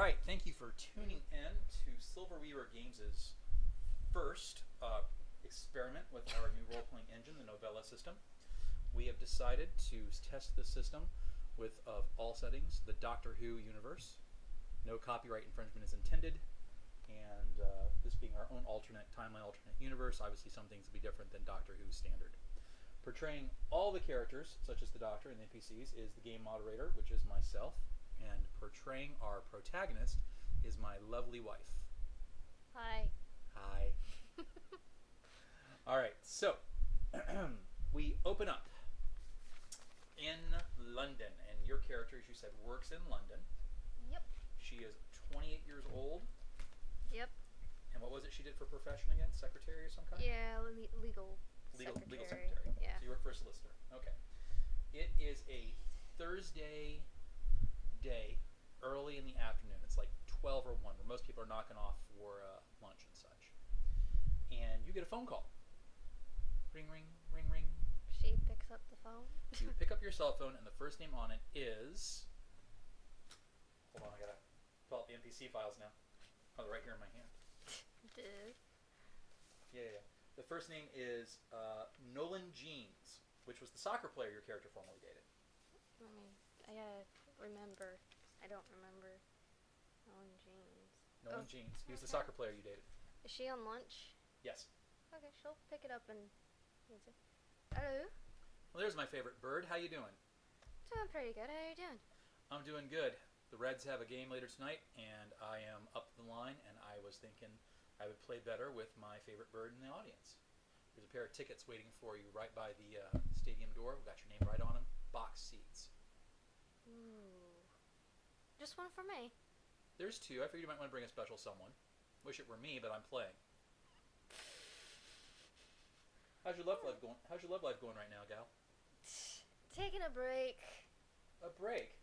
right, thank you for tuning in to Silver Weaver Games' first experiment with our new role-playing engine, the Novella system. We have decided to test this system with, of all settings, the Doctor Who universe. No copyright infringement is intended, and this being our own timeline alternate universe, obviously some things will be different than Doctor Who's standard. Portraying all the characters, such as the Doctor and the NPCs, is the game moderator, which is myself, and portraying our protagonist is my lovely wife. Hi. Hi. All right, so we open up in London, and your character, as you said, works in London. Yep. She is 28 years old. Yep. And what was it she did for profession again? Secretary of some kind? Yeah, legal secretary. Yeah. So you work for a solicitor. Okay. It is a Thursday day, early in the afternoon. It's like 12 or 1, where most people are knocking off for lunch and such. And you get a phone call. Ring, ring, ring, ring. She picks up the phone. You pick up your cell phone, and the first name on it is... Hold on, I gotta pull out the NPC files now. Oh, they're right here in my hand. Dude. Yeah. The first name is Nolan Jeans, which was the soccer player your character formerly dated. I gotta remember. I don't remember. Nolan Jeans. Nolan Jeans. He was the soccer player you dated. Is she on lunch? Yes. Okay, she'll pick it up and use it. Hello. Well, there's my favorite bird. How you doing? Doing pretty good. How are you doing? I'm doing good. The Reds have a game later tonight, and I am up the line, and I was thinking I would play better with my favorite bird in the audience. There's a pair of tickets waiting for you right by the stadium door. We've got your name right on them. Box seats. Ooh. Just one for me. There's 2. I figured you might want to bring a special someone. Wish it were me, but I'm playing. How's your love life going right now, gal? Taking a break. A break?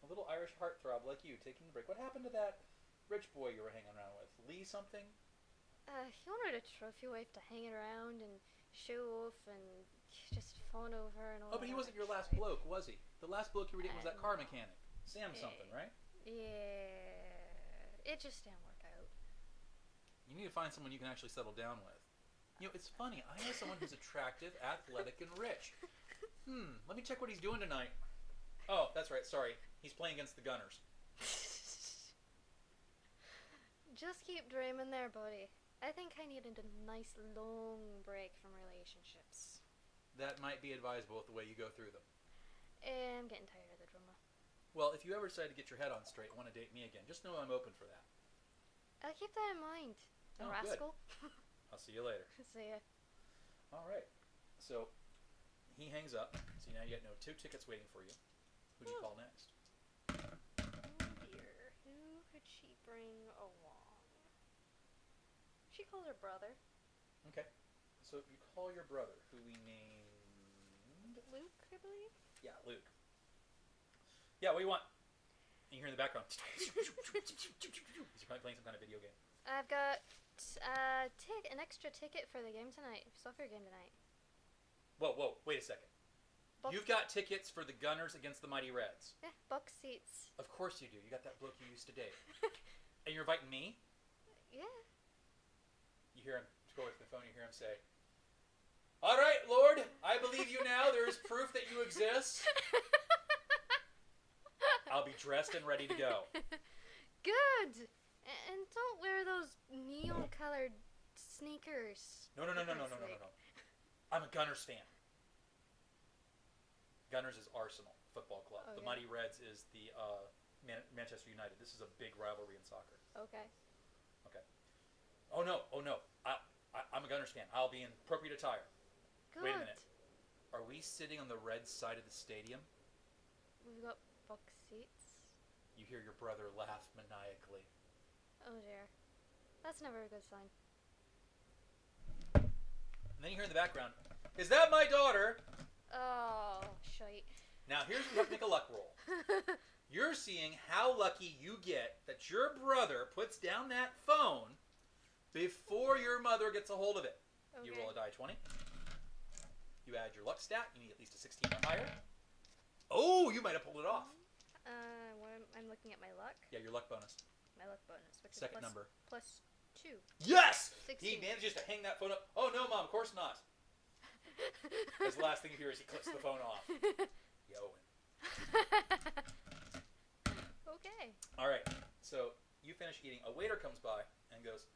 A little Irish heartthrob like you taking a break. What happened to that rich boy you were hanging around with? Lee something? He wanted a trophy wife to hang around and show off and just fawn over and all. Oh, but he wasn't your last bloke, was he? The last bloke you were dating was that car mechanic. Sam something, right? Yeah. It just didn't work out. You need to find someone you can actually settle down with. You know, it's funny. I know someone who's attractive, athletic, and rich. Let me check what he's doing tonight. Oh, that's right. Sorry. He's playing against the Gunners. Just keep dreaming there, buddy. I think I needed a nice long break from relationships. That might be advisable with the way you go through them. I'm getting tired of the drama. Well, if you ever decide to get your head on straight and want to date me again, just know I'm open for that. I'll keep that in mind. The rascal. I'll see you later. See ya. All right. So he hangs up. So now you got 2 tickets waiting for you. Who do you call next? Oh dear. Who could she bring along? She calls her brother. Okay. So you call your brother, who we named... Luke, I believe? Yeah, Luke. Yeah, what do you want? And you hear in the background... He's probably playing some kind of video game. I've got an extra ticket for the game tonight. Soccer game tonight. Whoa, wait a second. You've got tickets for the Gunners against the Mighty Reds. Yeah, box seats. Of course you do. You got that bloke you used to date. And you're inviting me? Yeah. You hear him go with the phone, you hear him say, "All right, Lord, I believe you now. There is proof that you exist. I'll be dressed and ready to go." Good! And don't wear those neon-colored sneakers. No. I'm a Gunners fan. Gunners is Arsenal Football Club. Okay. The Mighty Reds is the Manchester United. This is a big rivalry in soccer. Okay. Oh no. I'm a Gunners fan. I'll be in appropriate attire. Good. Wait a minute. Are we sitting on the red side of the stadium? We've got box seats. You hear your brother laugh maniacally. Oh dear. That's never a good sign. And then you hear in the background, "Is that my daughter?" Oh, shite. Now here's where you have to make a luck roll. You're seeing how lucky you get that your brother puts down that phone before your mother gets a hold of it. Okay. You roll a die 20. You add your luck stat. You need at least a 16 or higher. Oh, you might have pulled it off. I'm looking at my luck. Yeah, your luck bonus. Second number. Plus 2. Yes! 16. He manages to hang that phone up. Oh, no, Mom, of course not. Because the last thing you hear is he clicks the phone off. Yo. Okay. All right. So you finish eating. A waiter comes by and goes,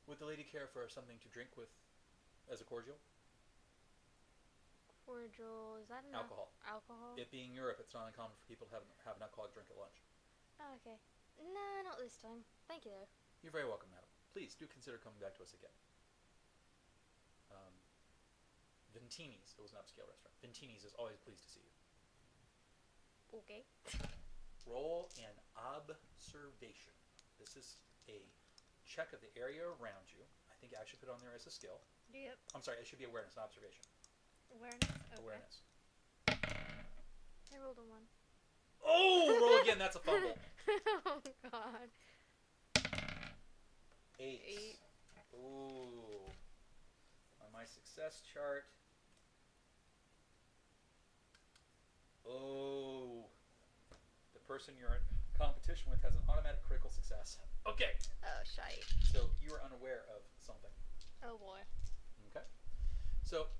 "Would the lady care for something to drink with as a cordial?" Cordial, is that enough? Alcohol? It being Europe, it's not uncommon for people to have an alcoholic drink at lunch. Oh, okay. No, not this time. Thank you, though. You're very welcome, madam. Please do consider coming back to us again. Vintini's. It was an upscale restaurant. Vintini's is always pleased to see you. Okay. Roll an observation. This is a check of the area around you. I think I should put it on there as a skill. Yep. I'm sorry, it should be awareness, not observation. Awareness? Okay. Awareness. I rolled a 1. Oh! Roll again, that's a fumble. Oh, God. 8. Ooh. On my success chart. Oh. The person you're in competition with has an automatic critical success. Okay. Oh, shite. So you are unaware of something. Oh, boy. Okay. So,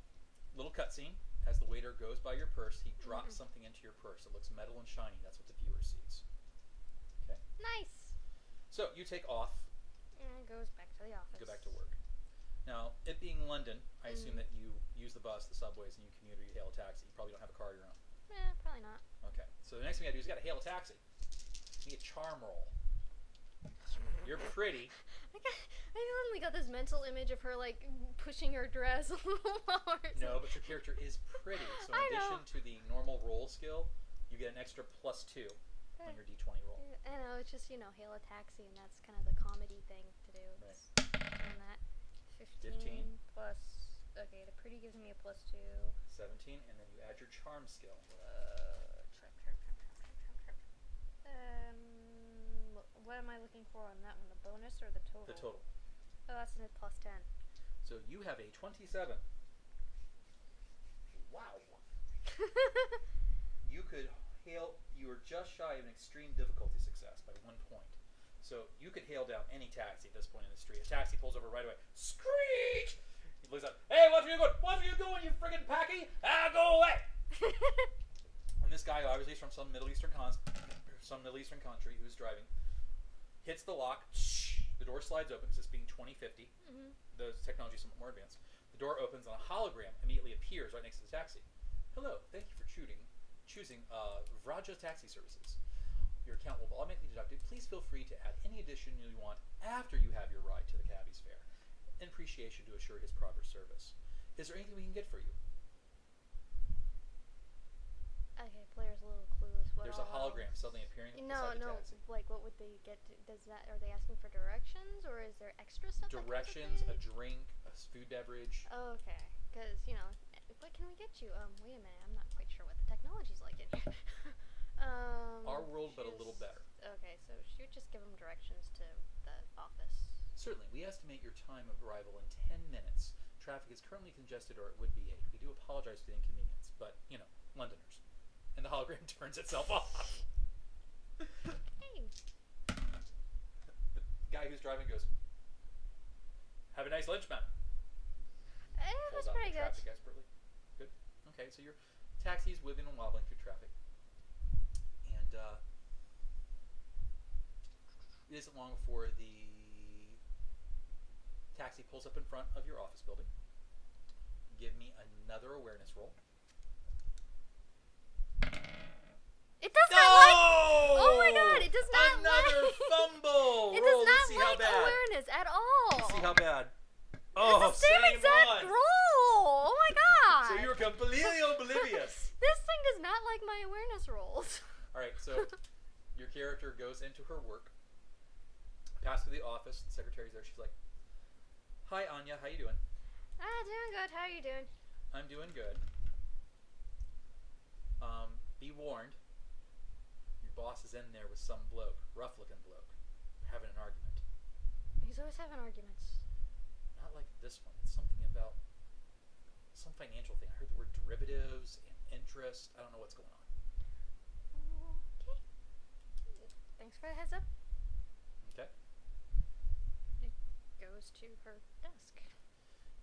little cutscene. As the waiter goes by your purse, he drops something into your purse. It looks metal and shiny. That's what the viewer sees. Okay. Nice. So you take off. And goes back to the office. Go back to work. Now, it being London, I assume that you use the bus, the subways, and you commute or you hail a taxi. You probably don't have a car of your own. Probably not. Okay. So the next thing I do is you got to hail a taxi. You need a charm roll. You're pretty. I only got this mental image of her like pushing her dress a little more. No, but your character is pretty. So in addition to the normal roll skill, you get an extra +2 on your D20 roll. I know, it's just, hail a taxi, and that's kind of the comedy thing to do. And that 15 plus. Okay, the pretty gives me a +2. 17, and then you add your charm skill. Charm. What am I looking for on that one? The bonus or the total? The total. Oh, that's a +10. So you have a 27. Wow. You could hail. You were just shy of an extreme difficulty success by 1 point. So you could hail down any taxi at this point in the street. A taxi pulls over right away. Screech! He looks up. Hey, what are you going? What are you doing, you friggin' packy? Go away! And this guy, obviously from some Middle Eastern country, who's driving, hits the lock. The door slides open because it's being 2050. The technology is somewhat more advanced. The door opens and a hologram immediately appears right next to the taxi. Hello, thank you for choosing Vraja Taxi Services. Your account will automatically be deducted. Please feel free to add any addition you want after you have your ride to the cabbie's fare. In appreciation to assure his proper service. Is there anything we can get for you? Okay, player's a little clueless. There's a hologram suddenly appearing beside the taxi. Like what would they get? Are they asking for directions, or is there extra stuff? Directions, a drink, a food beverage. Oh, okay, because what can we get you? Wait a minute, I'm not quite sure what the technology's like in here. Our world, but a little better. Okay, so should just give them directions to the office. Certainly, we estimate your time of arrival in 10 minutes. Traffic is currently congested, or it would be 8. We do apologize for the inconvenience, but Londoners. And the hologram turns itself off. Hey. The guy who's driving goes, "Have a nice lunch, man." That's pretty good. Traffic expertly. Good. Okay, so your taxi's whizzing and wobbling through traffic, and it isn't long before the taxi pulls up in front of your office building. Give me another awareness roll. It does not like. Oh my god! It does not another like. fumble. It Roll, does not let's see how like bad. awareness at all. Let's see how bad. Oh, it's the same exact roll. Oh my god! So you're completely oblivious. This thing does not like my awareness rolls. All right, so your character goes into her work. Pass through the office. The secretary's there. She's like, "Hi, Anya. How you doing?" Doing good. How are you doing? I'm doing good. Be warned. Your boss is in there with some bloke, rough-looking bloke, having an argument. He's always having arguments. Not like this one. It's something about some financial thing. I heard the word derivatives and interest. I don't know what's going on. Okay. Thanks for the heads up. Okay. goes to her desk.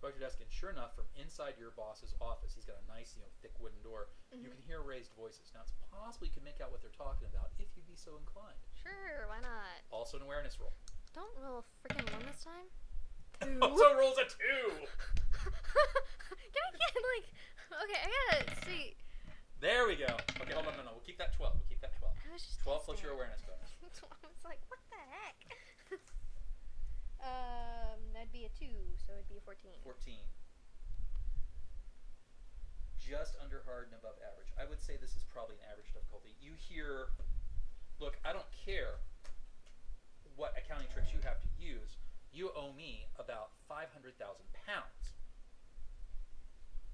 Go to your desk, and sure enough, from inside your boss's office, he's got a nice, thick wooden door. You can hear raised voices. Now, it's possible you can make out what they're talking about if you'd be so inclined. Sure, why not? Also an awareness roll. Don't roll a freaking 1 this time. 2. Also rolls a 2! Can I get, like... Okay, I gotta see. There we go. Okay, hold on, no. We'll keep that 12. We'll keep that 12. I was just 12 plus testing your it. awareness bonus. I was like, what the heck? That'd be a 2, so it'd be a 14. 14. Just under hard and above average. I would say this is probably an average difficulty. You hear, look, I don't care what accounting tricks you have to use. You owe me about 500,000 pounds.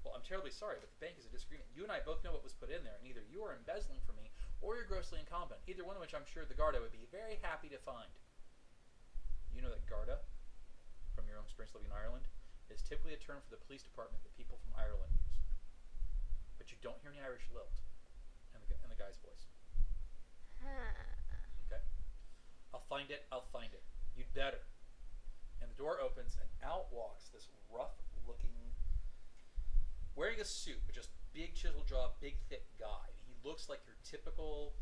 Well, I'm terribly sorry, but the bank is a disagreement. You and I both know what was put in there, and either you are embezzling from me or you're grossly incompetent, either one of which I'm sure the Garda would be very happy to find. You know that Garda, from your own experience living in Ireland, is typically a term for the police department that people from Ireland use. But you don't hear any Irish lilt in the guy's voice. Okay? I'll find it. You'd better. And the door opens, and out walks this rough-looking, wearing a suit, but just big chisel jaw, big thick guy. He looks like your typical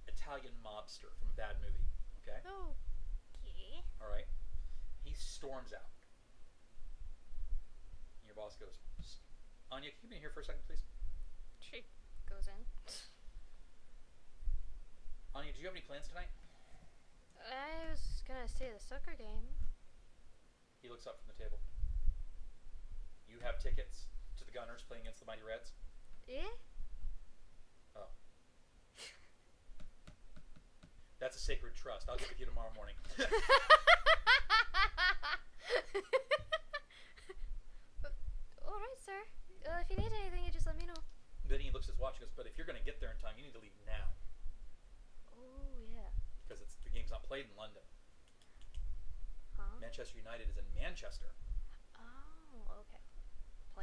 Italian mobster from a bad movie. Okay? Okay. All right. He storms out. And your boss goes, Anya, can you be in here for a second, please? She goes in. Anya, do you have any plans tonight? I was gonna see the soccer game. He looks up from the table. You have tickets to the Gunners playing against the Mighty Reds? Yeah? Oh. That's a sacred trust. I'll get with you tomorrow morning. Alright, sir. If you need anything, you just let me know. Then he looks at his watch and goes, but if you're going to get there in time, you need to leave now. Oh, yeah. Because the game's not played in London. Huh? Manchester United is in Manchester. Oh, okay.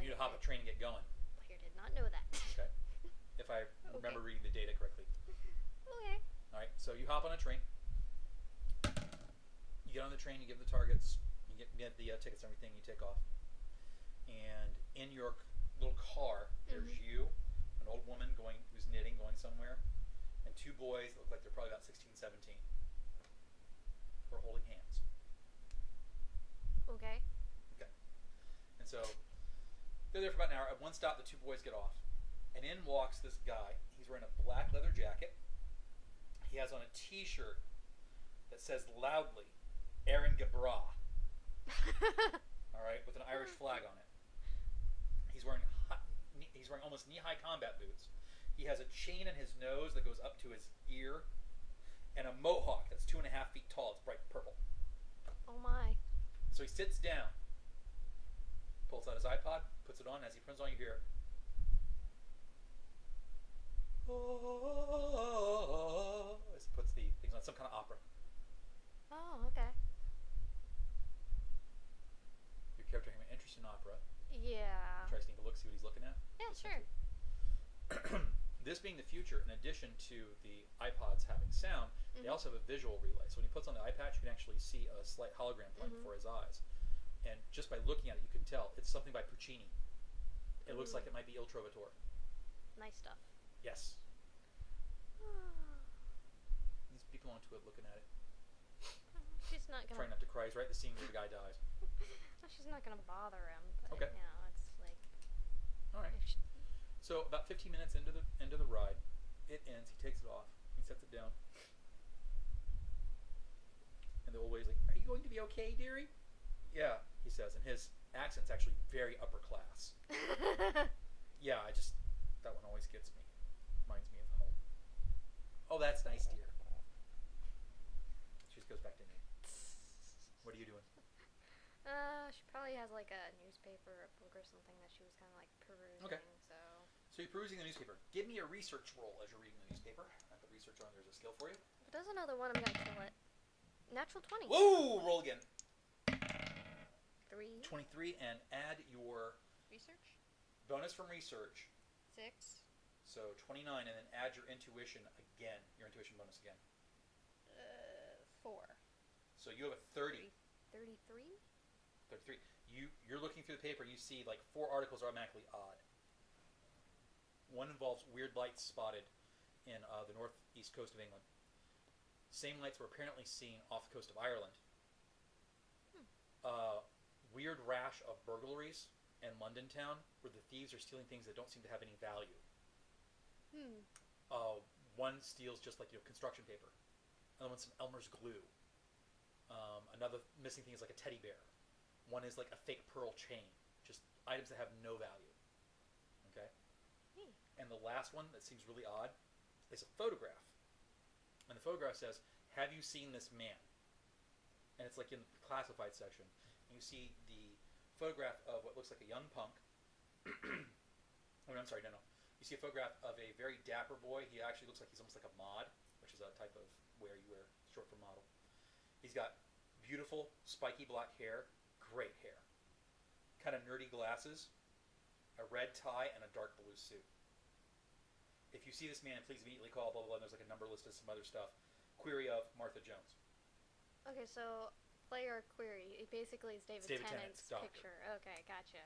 You need to hop a train and get going. Player did not know that. Okay. If I remember reading the data correctly. Okay. All right, so you hop on a train. You get on the train, you give the targets, you get the tickets and everything, you take off. And in your little car, there's you, an old woman who's knitting, going somewhere, and 2 boys that look like they're probably about 16, 17. We're holding hands. Okay. Okay. And so they're there for about an hour. At one stop, the 2 boys get off. And in walks this guy. He's wearing a black leather jacket. He has on a t-shirt that says loudly, Aaron Gabra. All right, with an Irish flag on it. He's wearing almost knee-high combat boots. He has a chain in his nose that goes up to his ear, and a mohawk that's 2.5 feet tall. It's bright purple. Oh my. So he sits down, pulls out his iPod, puts it on. As he puts it on, you hear, as he puts the things on, some kind of opera. Oh, okay. Your character having an interest in opera. Yeah. Tries to take a look, see what he's looking at. Yeah, sure. This being the future, in addition to the iPods having sound, they also have a visual relay. So when he puts on the eye patch, you can actually see a slight hologram playing before his eyes. And just by looking at it, you can tell it's something by Puccini. It looks like it might be Il Trovatore. Nice stuff. Yes. He's people onto it, looking at it. She's not gonna. Trying not to cry. He's right at the scene where the guy dies. She's not gonna bother him. But, Okay. You know, it's like. All right. So about 15 minutes into the ride, it ends. He takes it off. He sets it down. And the old lady's like, "Are you going to be okay, dearie?" "Yeah," he says, and his accent's actually very upper class. "Yeah, that one always gets me. Reminds me of home." "Oh, that's nice, dear." She just goes back to knitting. What are you doing? She probably has like a newspaper or a book or something that she was kind of like perusing. Okay. So So you're perusing the newspaper. Give me a research roll as you're reading the newspaper. I put research on there as a skill for you. if it does another one, I'm gonna kill it. Natural 20. Whoa! Roll again. 3. 23, and add your Research. bonus from research. 6. So 29, and then add your intuition again. Your intuition bonus again. 4. So you have a 30. 33. 33. You're looking through the paper and you see like 4 articles are automatically odd. One involves weird lights spotted in the northeast coast of England. Same lights were apparently seen off the coast of Ireland. Weird rash of burglaries in London town where the thieves are stealing things that don't seem to have any value. One steals just like construction paper. Another one's some Elmer's glue. Another missing thing is like a teddy bear. One is like a fake pearl chain. Just items that have no value. Okay? And the last one that seems really odd is a photograph. And the photograph says, "Have you seen this man?" And it's like in the classified section. And you see the photograph of what looks like a young punk. I'm sorry, no. You see a photograph of a very dapper boy. He actually looks like he's almost like a mod, which is a type of wear you wear, short for model. He's got beautiful, spiky black hair, great hair, kind of nerdy glasses, a red tie, and a dark blue suit. If you see this man, please immediately call, blah, blah, blah. And there's like a number listed, some other stuff. Query of Martha Jones. Okay, so player query. It basically is David Tennant's picture. Okay, gotcha.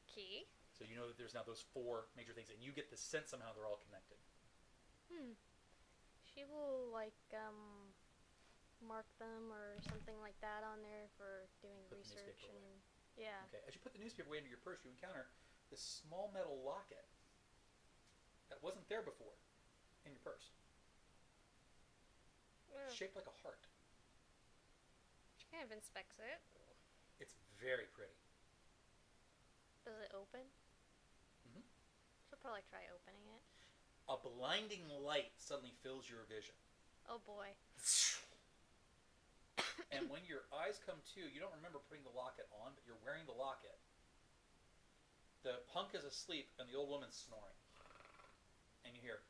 Okay. So you know that there's now those 4 major things, and you get the sense somehow they're all connected. She will, like, mark them or something like that on there for doing research and... Yeah. Okay, as you put the newspaper away into your purse, you encounter this small metal locket that wasn't there before in your purse. It's shaped like a heart. She kind of inspects it. It's very pretty. Does it open? She'll probably try opening it. A blinding light suddenly fills your vision. Oh boy. And when your eyes come to, you don't remember putting the locket on, but you're wearing the locket. The punk is asleep and the old woman's snoring. And you hear,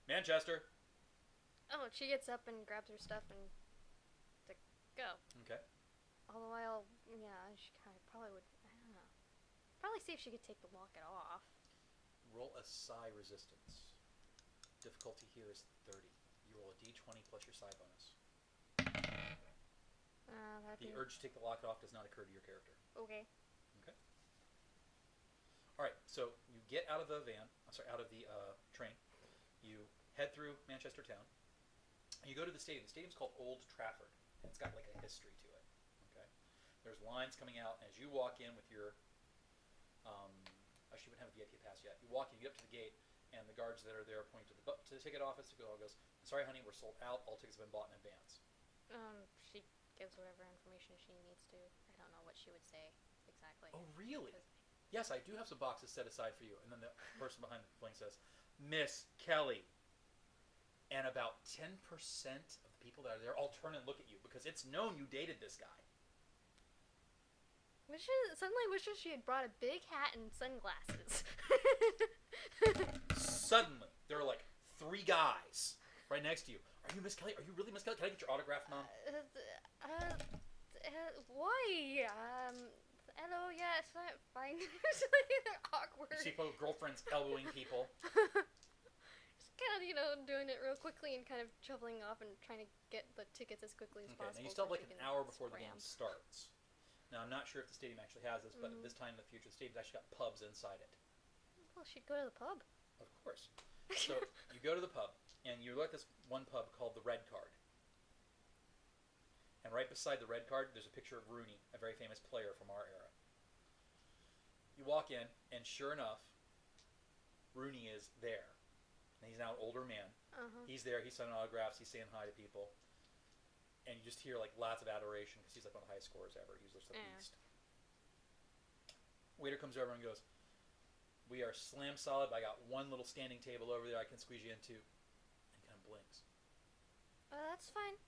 "Manchester." Oh, she gets up and grabs her stuff and to go. Okay. All the while, she kind of probably would, I don't know. Probably see if she could take the locket off. Roll a psi resistance. Difficulty here is 30. You roll a d20 plus your psi bonus. The urge to take the locket off does not occur to your character. Okay. Okay. All right. So you get out of the out of the train. You head through Manchester town. And you go to the stadium. The stadium's called Old Trafford. And it's got like a history to it. Okay. There's lines coming out, and as you walk in with your, actually, you wouldn't have a VIP pass yet. You walk in, you get up to the gate, and the guards that are there point to the ticket office. The girl goes, "Sorry, honey, we're sold out. All tickets have been bought in advance." She gives whatever information she needs to. I don't know what she would say exactly. Oh, really? Yes, I do have some boxes set aside for you. And then the person behind the thing says, "Miss Kelly." And about 10% of the people that are there all turn and look at you because it's known you dated this guy. Suddenly wishes she had brought a big hat and sunglasses. Suddenly, there are like 3 guys right next to you. "Are you Miss Kelly? Are you really Miss Kelly? Can I get your autograph, Mom?" Why? Hello, yes, I'm fine. It's like awkward. You see both girlfriends elbowing people. Just kind of, doing it real quickly and kind of shuffling off and trying to get the tickets as quickly as possible. Okay, now you still have like an hour before the game starts. Now, I'm not sure if the stadium actually has this, but at this time in the future, the stadium's actually got pubs inside it. Well, she'd go to the pub. Of course. So, you go to the pub, and you look at this one pub called the Red Card. And right beside the Red Card, there's a picture of Rooney, a very famous player from our era. You walk in, and sure enough, Rooney is there. And he's now an older man. He's there, he's signing autographs, he's saying hi to people. And you just hear like lots of adoration because he's like one of the highest scorers ever. He's just a beast. Waiter comes over and goes, "We are slam solid, but I got one little standing table over there I can squeeze you into." And he kind of blinks. That's fine.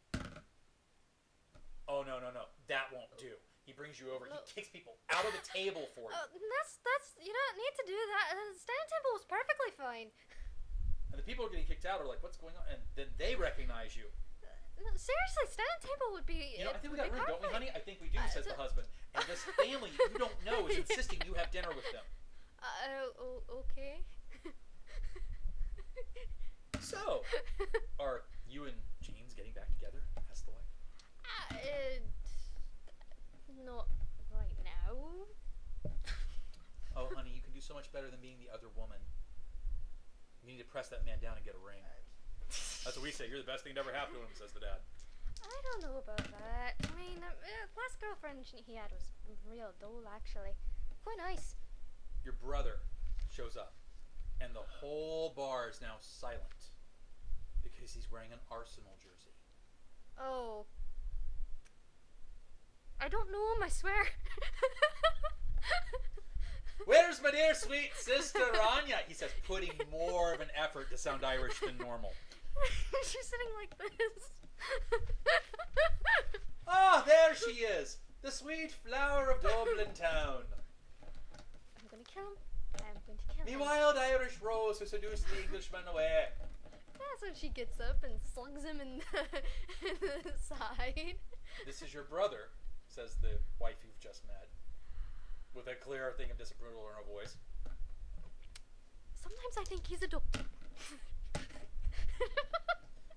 "Oh, no. That won't do." He brings you over. He kicks people out of the table for you. That's you don't need to do that. The standing table was perfectly fine. And the people who are getting kicked out are like, "What's going on?" And then they recognize you. No, seriously, standing table would be. I think we got room, don't we, honey? "I think we do," says the husband. "And this family you don't know is insisting you have dinner with them." Okay. So, are you and James getting back together press that man down and get a ring. That's what we say. You're the best thing to ever happen to him, says the dad. I don't know about that. I mean, last girlfriend he had was real dull, actually. Quite nice. Your brother shows up, and the whole bar is now silent because he's wearing an Arsenal jersey. Oh. I don't know him, I swear. Where's my dear sweet sister Anya? He says, putting more of an effort to sound Irish than normal. She's sitting like this. Ah, there she is, the sweet flower of Dublin town. I'm gonna kill him. I'm going to kill Me him. wild Irish rose who seduced the Englishman away. Yeah, so she gets up and slugs him in the side. This is your brother, says the wife you've just met, with a clear thing of disapproval in her voice. Sometimes I think he's a dope.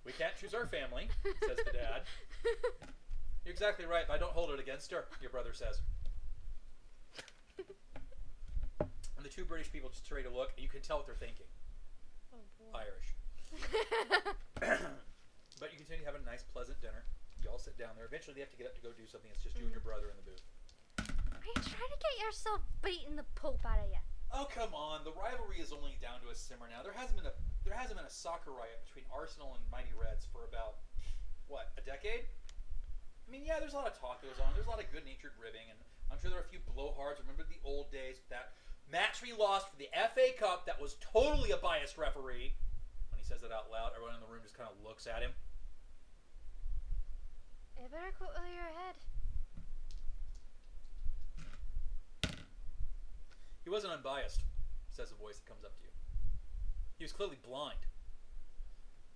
We can't choose our family, says the dad. You're exactly right, but I don't hold it against her, your brother says. And the two British people just trade a look, and you can tell what they're thinking. Oh boy. Irish. But you continue to have a nice, pleasant dinner. You all sit down there. Eventually, they have to get up to go do something. It's just you and your brother in the booth. Are you trying to get yourself beating the pulp out of you? Oh, come on. The rivalry is only down to a simmer now. There hasn't been a soccer riot between Arsenal and Mighty Reds for about, what, a decade? I mean, yeah, there's a lot of talk goes on. There's a lot of good-natured ribbing, and I'm sure there are a few blowhards. Remember the old days, that match we lost for the FA Cup that was totally a biased referee. When he says that out loud, everyone in the room just kind of looks at him. You better go over your head. He wasn't unbiased, says a voice that comes up to you. He was clearly blind.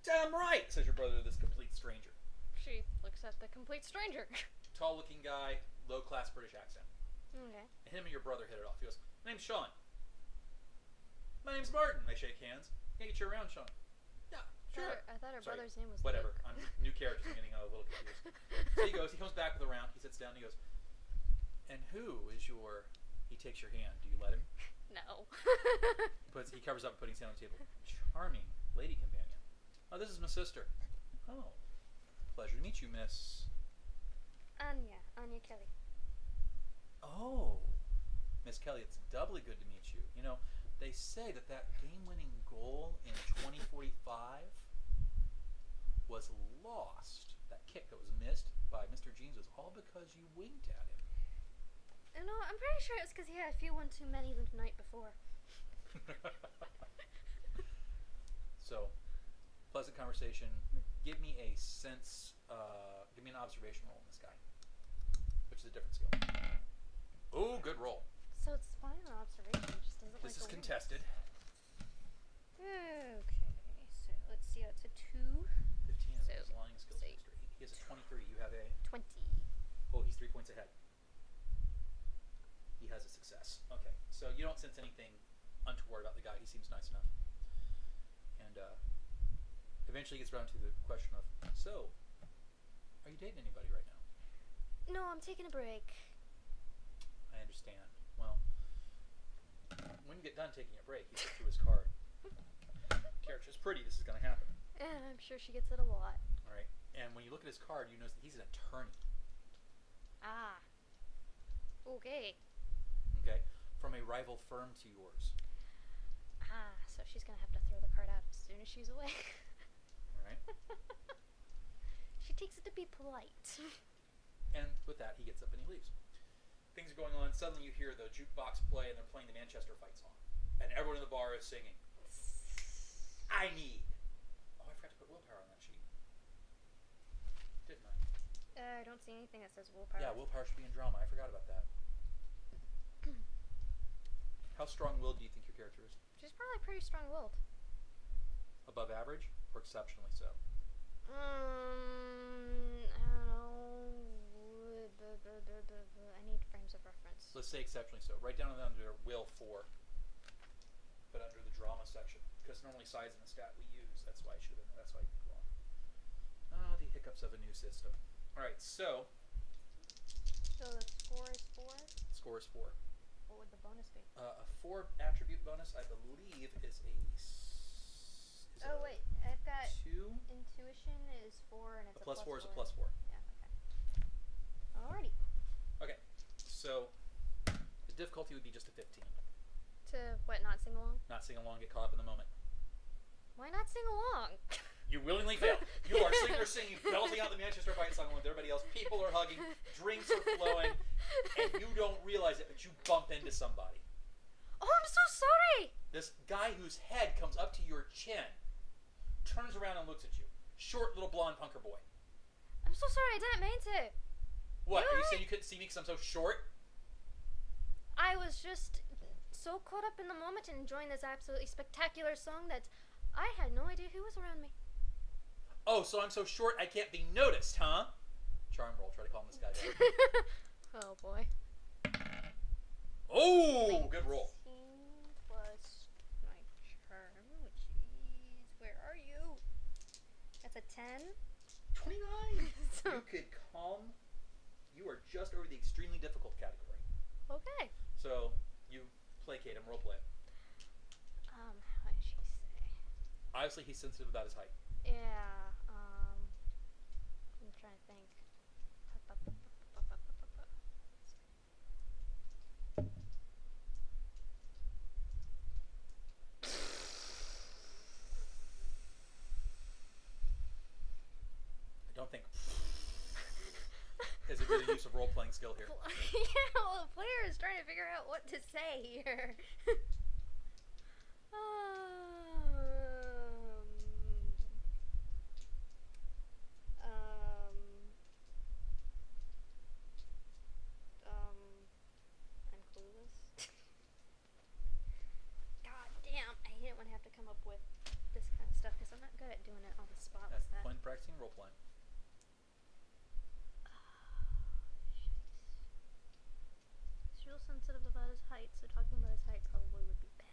Damn right, says your brother to this complete stranger. She looks at the complete stranger. Tall-looking guy, low-class British accent. Okay. And him and your brother hit it off. He goes, my name's Sean. My name's Martin. They shake hands. Can I get you around, Sean? Yeah, sure. I thought her Sorry, brother's name was whatever. Luke. I'm new characters. I'm getting a little confused. So he comes back with a round. He sits down and he goes, and who is your... He takes your hand. Do you let him? No. He covers up and puts his hand on the table. Charming lady companion. Oh, this is my sister. Oh, pleasure to meet you, Miss... Anya Kelly. Oh, Miss Kelly, it's doubly good to meet you. You know, they say that game-winning goal in 2045 was lost. That kick that was missed by Mr. Jeans was all because you winked at him. No, I'm pretty sure it's because he had a few one too many the night before. So, pleasant conversation. Give me a give me an observation roll on this guy, which is a different skill. Oh, good roll. So it's fine on observation, just doesn't This is like contested. Okay, so let's see, that's a 2. 15 is So, his lying skills say- history. He has a 23. You have a... 20. Oh, he's 3 points ahead. He has a success. Okay, so you don't sense anything untoward about the guy. He seems nice enough. And eventually gets around to the question of, so, are you dating anybody right now? No, I'm taking a break. I understand. Well, when you get done taking a break, he puts you his card. Character's pretty. This is going to happen. And I'm sure she gets it a lot. All right. And when you look at his card, you notice that he's an attorney. Ah. Okay. Okay, from a rival firm to yours. Ah, so she's gonna have to throw the card out as soon as she's away. All right. She takes it to be polite. And with that, he gets up and he leaves. Things are going on. Suddenly, you hear the jukebox play, and they're playing the Manchester Fight song, and everyone in the bar is singing. I need. Oh, I forgot to put willpower on that sheet, didn't I? I don't see anything that says willpower. Yeah, willpower should be in drama. I forgot about that. How strong-willed do you think your character is? She's probably pretty strong-willed. Above average or exceptionally so? I don't know. I need frames of reference. Let's say exceptionally so. Write down under will 4, but under the drama section, because normally size in the stat we use. That's why I should have been. That's why I think wrong. Oh, the hiccups of a new system. All right, so So the score is 4? score is 4. What would the bonus be? A 4 attribute bonus, I believe, is a is Oh wait, I've got 2. intuition is 4 and it's A plus 4 is a 4. plus 4. Yeah. Okay. Alrighty. Okay, so the difficulty would be just a 15. To what? Not sing along? Not sing along, get caught up in the moment. Why not sing along? You willingly fail. You are sitting there singing, belting out the Manchester fight song with everybody else. People are hugging, drinks are flowing, and you don't realize it, but you bump into somebody. Oh, I'm so sorry! This guy whose head comes up to your chin turns around and looks at you. Short little blonde punker boy. I'm so sorry, I didn't mean to. What? Are you saying you couldn't see me because I'm so short? I was just so caught up in the moment and enjoying this absolutely spectacular song that I had no idea who was around me. Oh, so I'm so short I can't be noticed, huh? Charm roll. Try to calm this guy down. Oh boy. Oh, good roll. 19 plus my charm, which is... Where are you? That's a 10. 29. You could calm. You are just over the extremely difficult category. Okay. So you placate him, roleplay it. How did she say? Obviously, he's sensitive about his height. Yeah, I'm trying to think. I don't think is a good use of role-playing skill here. Yeah, well, the player is trying to figure out what to say here. I'm clueless. God damn, I hate it when I have to come up with this kind of stuff because I'm not good at doing it on the spot That's like the that. point of practicing role-playing. He's real sensitive about his height, so talking about his height probably would be bad.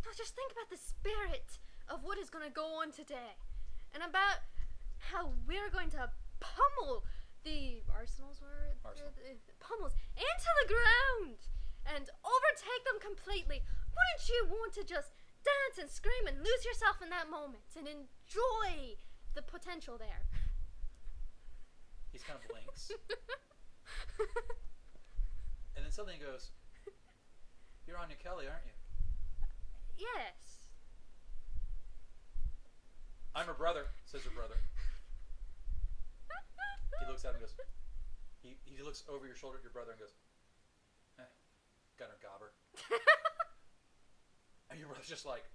No, just think about the spirit of what is going to go on today, and about how we're going to pummel the Arsenal's word, pummels into the ground and overtake them completely. Wouldn't you want to just dance and scream and lose yourself in that moment and enjoy the potential there? He's kind of blinks, and then suddenly he goes, "You're Anya Kelly, aren't you?" Yes. "I'm her brother," says her brother. He looks at him and goes, he looks over your shoulder at your brother and goes, got her gobber. And your brother's just like,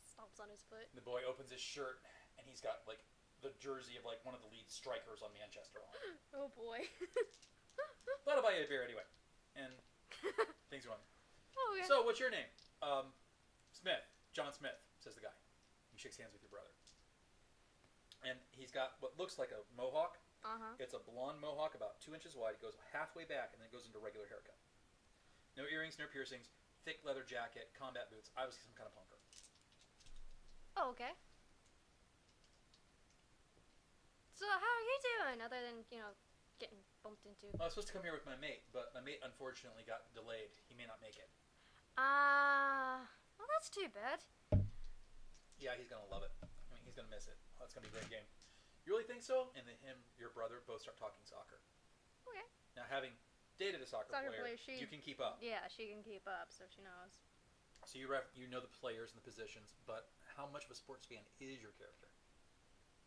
Stomps on his foot. the boy opens his shirt and he's got like the jersey of like one of the lead strikers on Manchester on. Oh boy. Thought I'll buy you a beer anyway. And things are on. Oh, yeah. So, what's your name? Smith. John Smith, says the guy. He shakes hands with your brother. And he's got what looks like a mohawk. Uh-huh. It's a blonde mohawk about 2 inches wide. It goes halfway back and then it goes into a regular haircut. No earrings, no piercings, thick leather jacket, combat boots. Obviously some kind of punker. Oh, okay. So how are you doing other than, getting bumped into? Well, I was supposed to come here with my mate, but my mate unfortunately got delayed. He may not make it. Well, that's too bad. Yeah, he's going to love it. I mean, he's going to miss it. Oh, it's going to be a great game. You really think so? And then your brother, both start talking soccer. Okay. Now, having dated a soccer player, you can keep up. Yeah, she can keep up, so she knows. So you know the players and the positions, but how much of a sports fan is your character?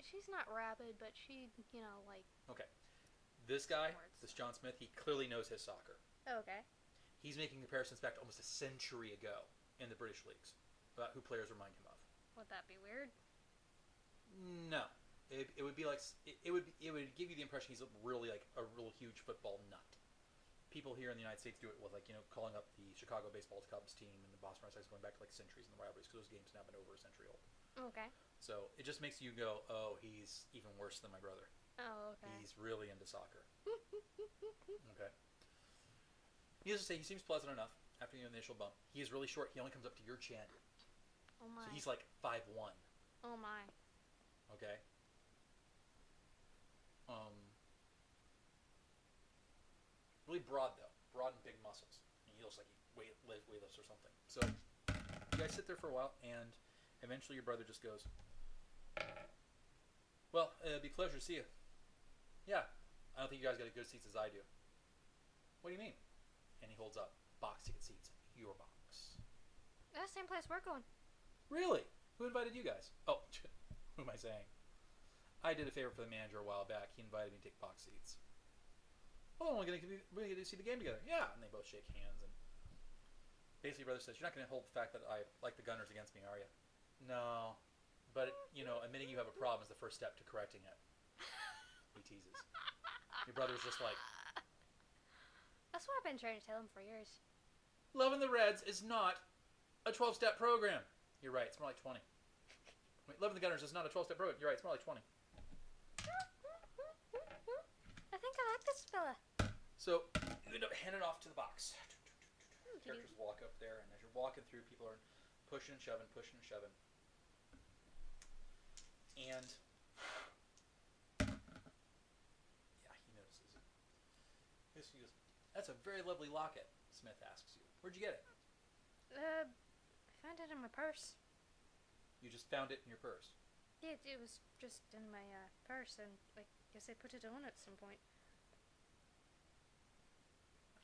She's not rabid, but she, like... Okay. This guy, Words. this John Smith, he clearly knows his soccer. Okay. He's making comparisons back to almost a century ago in the British leagues about who players remind him of. Would that be weird? No. It would be like it would give you the impression he's really like a real huge football nut. People here in the United States do it with like calling up the Chicago baseball Cubs team and the Boston Red Sox going back to like centuries in the rivalries because those games have now been over a century old. Okay. So it just makes you go, oh, he's even worse than my brother. Oh, okay. He's really into soccer. Okay. Needless to say, he seems pleasant enough after the initial bump. He is really short. He only comes up to your chin. Oh my. So he's like 5'1". Oh my. Okay. Really broad though, broad and big muscles. And he looks like he weightlifts or something. So you guys sit there for a while, and eventually your brother just goes, "Well, it'd be a pleasure to see you." "Yeah, I don't think you guys got as good seats as I do." "What do you mean?" And he holds up box ticket seats. Your box. That's the same place we're going. Really? Who invited you guys? Oh, who am I saying? I did a favor for the manager a while back. He invited me to take box seats. "Oh, we're going to see the game together." "Yeah." And they both shake hands. And basically, brother says, "You're not going to hold the fact that I like the Gunners against me, are you?" "No. But, admitting you have a problem is the first step to correcting it." He teases. Your brother's just like, That's what I've been trying to tell him for years. "Loving the Reds is not a 12-step program." "You're right. It's more like 20. Wait, loving the Gunners is not a 12-step program." "You're right. It's more like 20. I think I like this fella. So you end up handing it off to the box. Characters walk up there, and as you're walking through, people are pushing and shoving, And yeah, he notices it. He goes, "That's a very lovely locket," Smith asks you. "Where'd you get it?" I found it in my purse. "You just found it in your purse?" Yeah, it was just in my purse, and I guess I put it on at some point.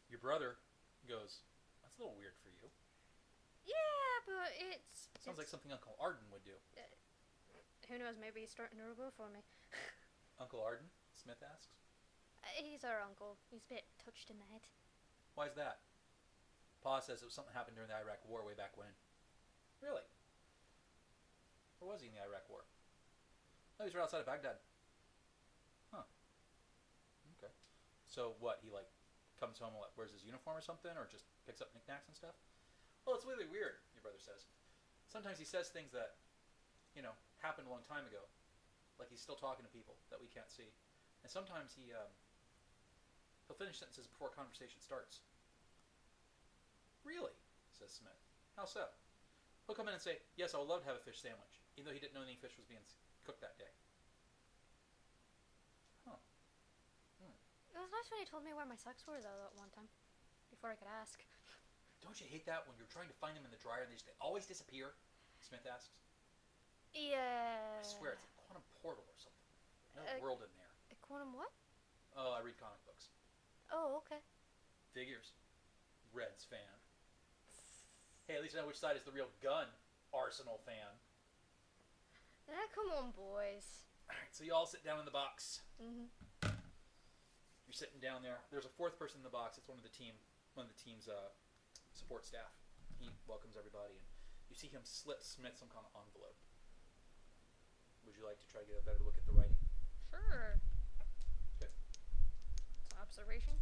Your brother goes, "That's a little weird for you." Yeah, but Sounds like something Uncle Arden would do. Who knows, maybe he's starting to rub off on me. "Uncle Arden?" Smith asks. He's our uncle. He's a bit touched in the head. "Why's that?" "Pa says it was something happened during the Iraq War way back when." "Really? Where was he in the Iraq War?" "Oh, he's right outside of Baghdad." "Huh. Okay. So what, he comes home and wears his uniform or something, or just picks up knickknacks and stuff?" "Well, it's really weird," your brother says. "Sometimes he says things that, happened a long time ago. Like he's still talking to people that we can't see. And sometimes he'll finish sentences before a conversation starts." "Really?" says Smith. "How so?" "He'll come in and say, 'Yes, I would love to have a fish sandwich,' even though he didn't know any fish was being cooked that day." "Huh. It was nice when he told me where my socks were, though, that one time. Before I could ask. Don't you hate that when you're trying to find them in the dryer and they just always disappear?" Smith asks. Yeah. "I swear, it's a quantum portal or something. Another world in there." A quantum what? "Oh, I read comic books." Oh, okay. "Figures. Reds fan." "Hey, at least I know which side is the real gun, Arsenal fan." Come on, boys. Alright, so you all sit down in the box. Mm-hmm. You're sitting down there. There's a fourth person in the box. It's one of the team's support staff. He welcomes everybody, and you see him slip Smith some kind of envelope. Would you like to try to get a better look at the writing? Sure. Okay. It's observation?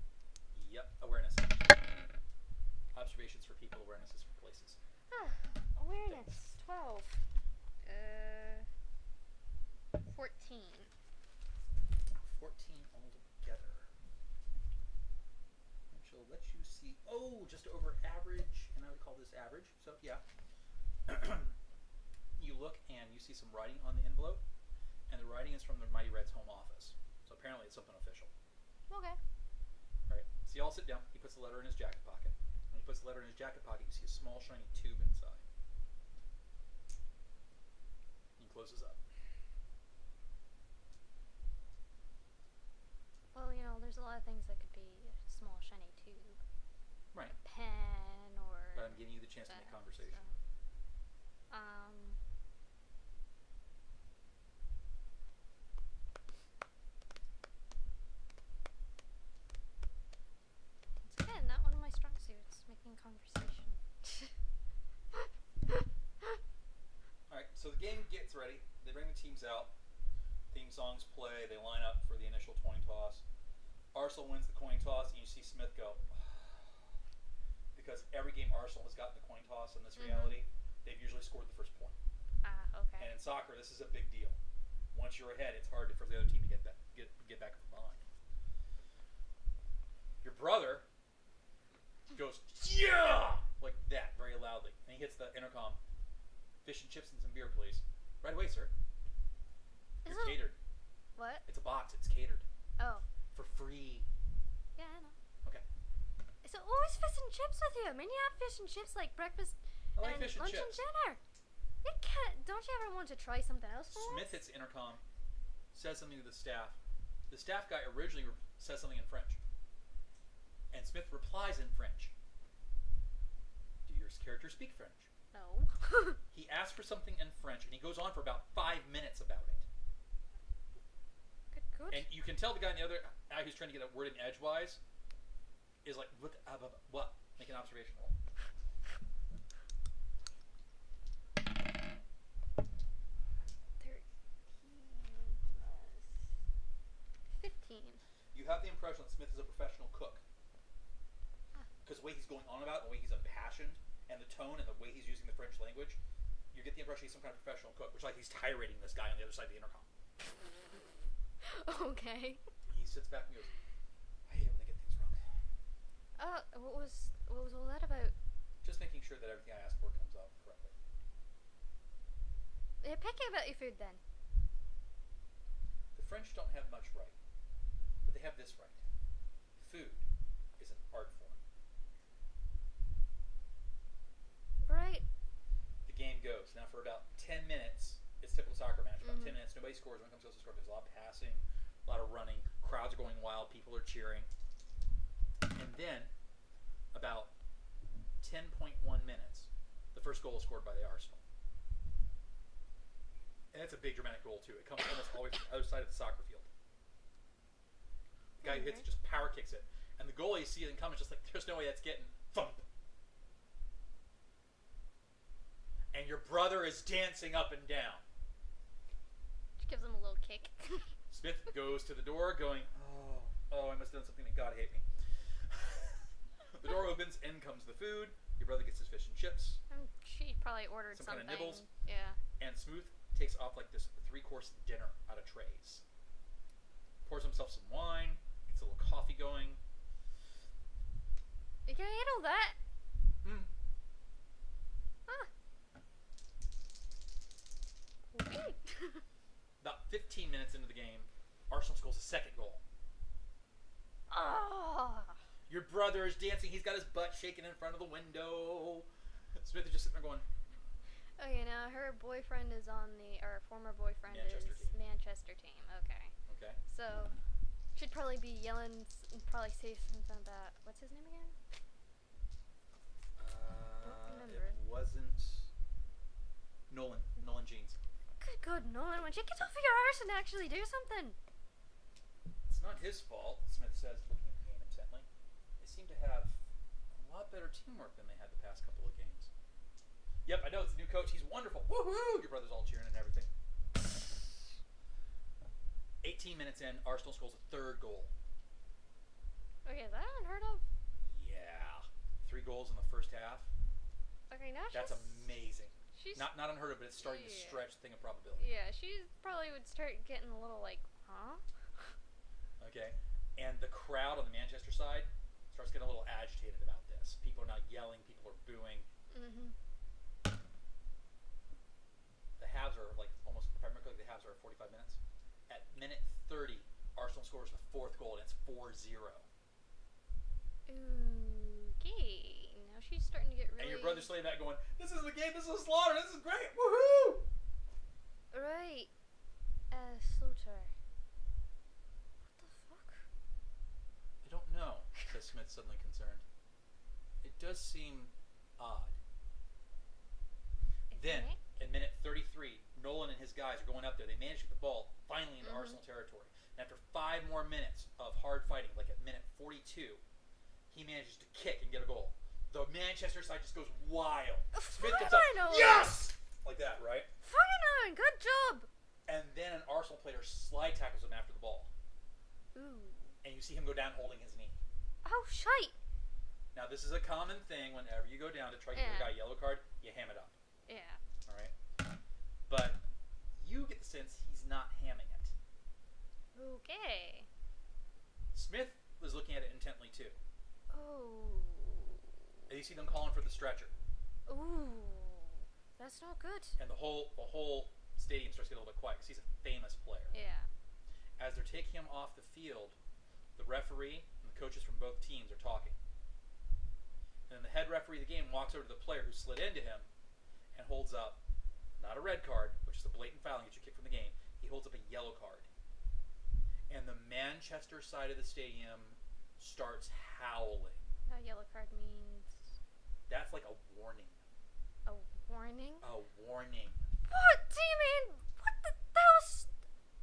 Yep, awareness. Observations for people, awarenesses for places. Awareness. 12. 14. 14 altogether. Which will let you see, just over average, and I would call this average, so yeah. You look and you see some writing on the envelope, and the writing is from the Mighty Red's home office. So apparently it's something official. Okay. Right. So you all sit down. He puts the letter in his jacket pocket. When he puts the letter in his jacket pocket, you see a small shiny tube inside. He closes up. Well, there's a lot of things that could be a small shiny tube. Right. A pen or... But I'm giving you the chance to make conversation. It's again not one of my strong suits, making conversation. Alright, so the game gets ready. They bring the teams out. Theme songs play. They line up for the initial coin toss. Arsenal wins the coin toss, and you see Smith go, because every game Arsenal has gotten the coin toss in this reality, they've usually scored the first point. Okay. And in soccer, this is a big deal. Once you're ahead, it's hard for the other team to get back from behind. Your brother goes, "Yeah!" like that, very loudly. And he hits the intercom. "Fish and chips and some beer, please." "Right away, sir." You're catered. What? It's a box. It's catered. Oh. For free. Yeah, I know. Okay. and chips with you. I mean, you have fish and chips like breakfast I like and fish and lunch and chips. dinner. You can't. Don't you ever want to try something else for Smith once? hits the intercom, says something to the staff. The staff guy originally says something in French. And Smith replies in French. Do your characters speak French? No. He asks for something in French, and he goes on for about 5 minutes about it. Good. And you can tell the guy on the other guy who's trying to get a word in edgewise is like, what? Make an observation. 15. You have the impression that Smith is a professional cook. Because the way he's going on about it, the way he's impassioned, and the tone and the way he's using the French language, you get the impression he's some kind of professional cook, which like he's tirading this guy on the other side of the intercom. Okay. He sits back and goes, I hate when they get things wrong. What was all that about? Just making sure that everything I ask for comes out correctly. You're picky about your food then. The French don't have much right, but they have this right. Food is an art form. Right. The game goes. Now for about 10 minutes, it's typical soccer match. About 10 minutes, nobody scores. When it comes to score, there's a lot of passing, a lot of running. Crowds are going wild. People are cheering. And then, about 10.1 minutes, the first goal is scored by the Arsenal. And it's a big dramatic goal too. It comes almost all the way from the other side of the soccer field. The guy who hits it just power kicks it. And the goalie sees it come, is just like, there's no way that's getting thump. And your brother is dancing up and down. She gives him a little kick. Smith goes to the door going, oh, I must have done something that God hate me. The door opens, in comes the food. Your brother gets his fish and chips. She probably ordered Some something. kind of nibbles. Yeah. And Smooth takes off like this 3-course dinner out of trays. Pours himself some wine, gets a little coffee going. You can handle that. Okay. About 15 minutes into the game, Arsenal scores a second goal. Your brother is dancing. He's got his butt shaking in front of the window. Smith is just sitting there going, Okay, now her boyfriend is on or former boyfriend Manchester is team. Manchester team. Okay. okay. So, she'd probably be yelling and probably say something about, what's his name again? remember. It wasn't Nolan Jeans. Good, Nolan. Why don't you get off of your arse and actually do something? It's not his fault, Smith says, looking at the game intently. They seem to have a lot better teamwork than they had the past couple of games. Yep, I know, it's the new coach. He's wonderful. Woohoo! Your brother's all cheering and everything. 18 minutes in, Arsenal scores a third goal. Okay, is that unheard of? Yeah. 3 goals in the first half. Okay, now That's amazing. She's Not unheard of, but it's starting to stretch the thing of probability. Yeah, she probably would start getting a little like, huh? Okay. And the crowd on the Manchester side starts getting a little agitated about this. People are now yelling. People are booing. Mm-hmm. The halves are like almost, if I remember correctly, the halves are 45 minutes. At minute 30, Arsenal scores the 4th goal, and it's 4-0. Okay. Now she's starting to get really... And your brother's sitting back going, this is the game, this is a slaughter, this is great, woohoo! Right. Slaughter. What the fuck? I don't know, says Smith, suddenly concerned. It does seem odd. Then, at minute 33, Nolan and his guys are going up there. They manage to get the ball finally into Arsenal territory. And after 5 more minutes of hard fighting, like at minute 42, he manages to kick and get a goal. The Manchester side just goes wild. Smith gets up, yes! Like that, right? Fucking on, good job! And then an Arsenal player slide tackles him after the ball. Ooh. And you see him go down holding his knee. Oh, shite! Now, this is a common thing whenever you go down to try to give a guy a yellow card, you ham it up. Yeah. Alright? But you get the sense he's not hamming it. Okay. Smith was looking at it intently too. Oh. And you see them calling for the stretcher. Ooh. That's not good. And the whole stadium starts to get a little bit quiet because he's a famous player. Yeah. As they're taking him off the field, the referee and the coaches from both teams are talking. referee of the game walks over to the player who slid into him and holds up, not a red card, which is a blatant foul and gets you kicked from the game. He holds up a yellow card. And the Manchester side of the stadium starts howling. A yellow card means... That's like a warning. A warning? A warning. What do you mean? What the...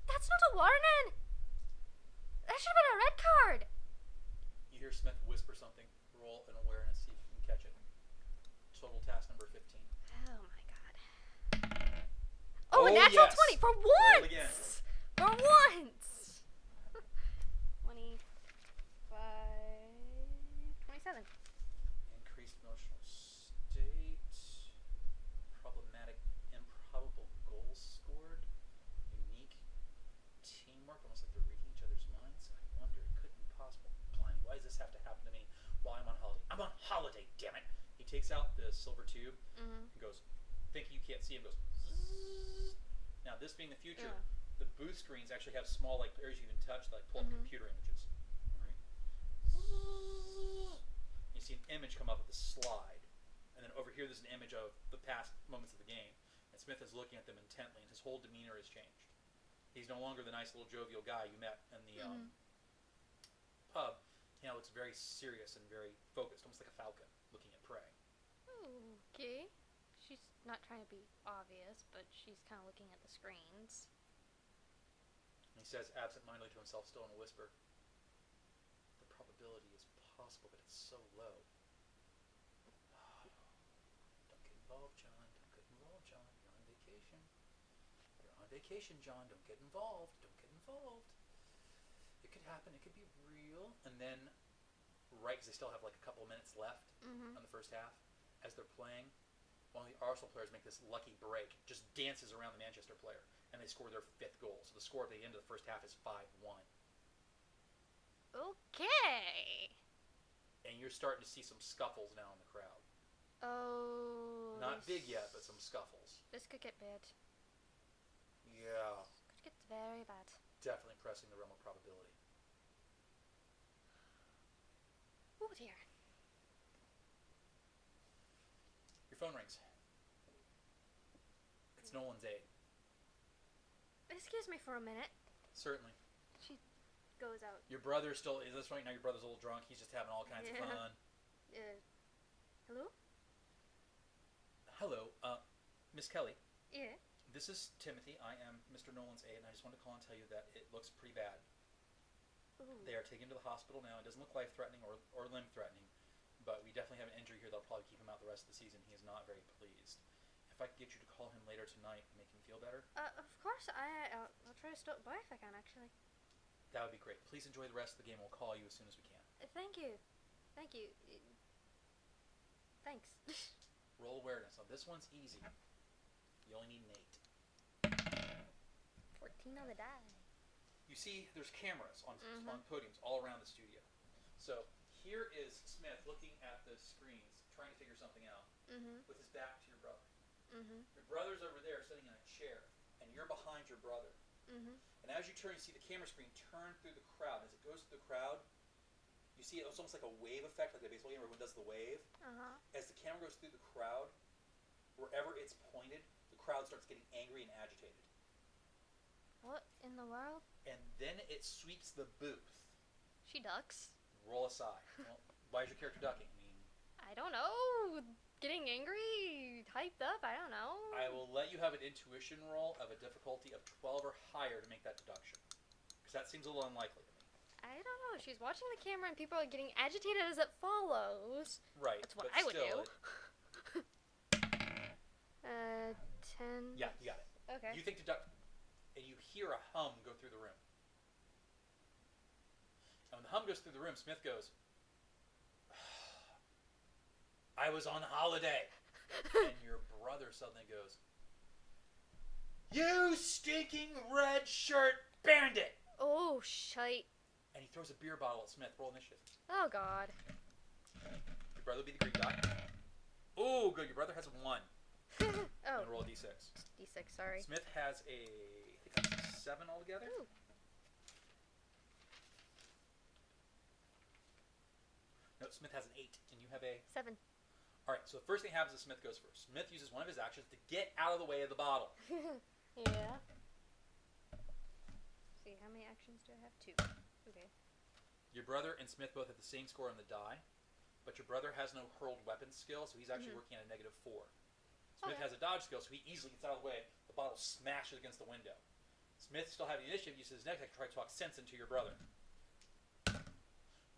That's not a warning. That should have been a red card. You hear Smith whisper something. Roll an awareness, see if you can catch it. Total task number 15. Oh my god. Oh, a natural 20 for once! Roll again. For once! 27. Increased emotional state. Problematic, improbable goals scored. Unique teamwork, almost like they're reading each other's minds. I wonder, it couldn't be possible. Blimey, why does this have to happen to me while I'm on holiday? I'm on holiday, damn it! He takes out the silver tube and goes, thinking you can't see him, goes zzz. Now, this being the future, the booth screens actually have small like areas you can touch that like, pull up computer images. You see an image come up with a slide, and then over here there's an image of the past moments of the game, and Smith is looking at them intently, and his whole demeanor has changed. He's no longer the nice little jovial guy you met in the pub. He now looks very serious and very focused, almost like a falcon looking at prey. Okay. She's not trying to be obvious, but she's kind of looking at the screens. And he says absent-mindedly to himself, still in a whisper, "The probability is possible, but it's so low. Don't get involved, John. Don't get involved, John. You're on vacation. You're on vacation, John. Don't get involved. Don't get involved. It could happen. It could be real." And then, right, because they still have like a couple of minutes left on the first half, as they're playing, one of the Arsenal players make this lucky break, just dances around the Manchester player, and they score their 5th goal. So the score at the end of the first half is 5-1. Okay. And you're starting to see some scuffles now in the crowd. Oh. Not big yet, but some scuffles. This could get bad. Yeah. Could get very bad. Definitely pressing the realm of probability. Oh dear. Your phone rings. It's Nolan's aide. Excuse me for a minute. Certainly. She goes out. Your brother's still, is this right now? Your brother's a little drunk. He's just having all kinds of fun. Hello? Hello, Miss Kelly. Yeah. This is Timothy. I am Mr. Nolan's aide, and I just wanted to call and tell you that it looks pretty bad. Ooh. They are taken to the hospital now. It doesn't look life-threatening or limb-threatening, but we definitely have an injury here that'll probably keep him out the rest of the season. He is not very pleased. If I could get you to call him later tonight and make him feel better, Of course. I'll try to stop by if I can, actually. that would be great. Please enjoy the rest of the game. We'll call you as soon as we can. Thank you. Thank you. Thanks. Roll awareness. Now, this one's easy. You only need an 8. 14 on the die. You see, there's cameras on podiums all around the studio. So here is Smith looking at the screens, trying to figure something out, with his back to your brother. Your brother's over there sitting in a chair, and you're behind your brother. And as you turn, you see the camera screen turn through the crowd. As it goes through the crowd, you see it's almost like a wave effect, like a baseball game where everyone does the wave. As the camera goes through the crowd, wherever it's pointed, the crowd starts getting angry and agitated. What in the world? And then it sweeps the booth. She ducks. Roll aside. Well, why is your character ducking? I mean, I don't know. Getting angry, hyped up, I don't know. I will let you have an intuition roll of a difficulty of 12 or higher to make that deduction. Because that seems a little unlikely to me. I don't know. She's watching the camera and people are getting agitated as it follows. Right. That's what but I would still, do. 10. Yeah, you got it. Okay. You think deduct, and you hear a hum go through the room. And when the hum goes through the room, Smith goes, "I was on holiday." And your brother suddenly goes, "You stinking red shirt bandit!" Oh, shite. And he throws a beer bottle at Smith. Roll initiative. Oh, God. Your brother will be the green dot. Oh, good. Your brother has a 1. Oh. And roll a d6. D6, sorry. Smith has I think that's a 7 altogether. Ooh. No, Smith has an 8, and you have a... 7. All right, so the first thing happens is Smith goes first. Smith uses one of his actions to get out of the way of the bottle. Yeah. See, how many actions do I have? 2. Okay. Your brother and Smith both have the same score on the die, but your brother has no hurled weapons skill, so he's actually working at a -4. Smith has a dodge skill, so he easily gets out of the way. The bottle smashes against the window. Smith still having the initiative, uses his next action to try to talk sense into your brother.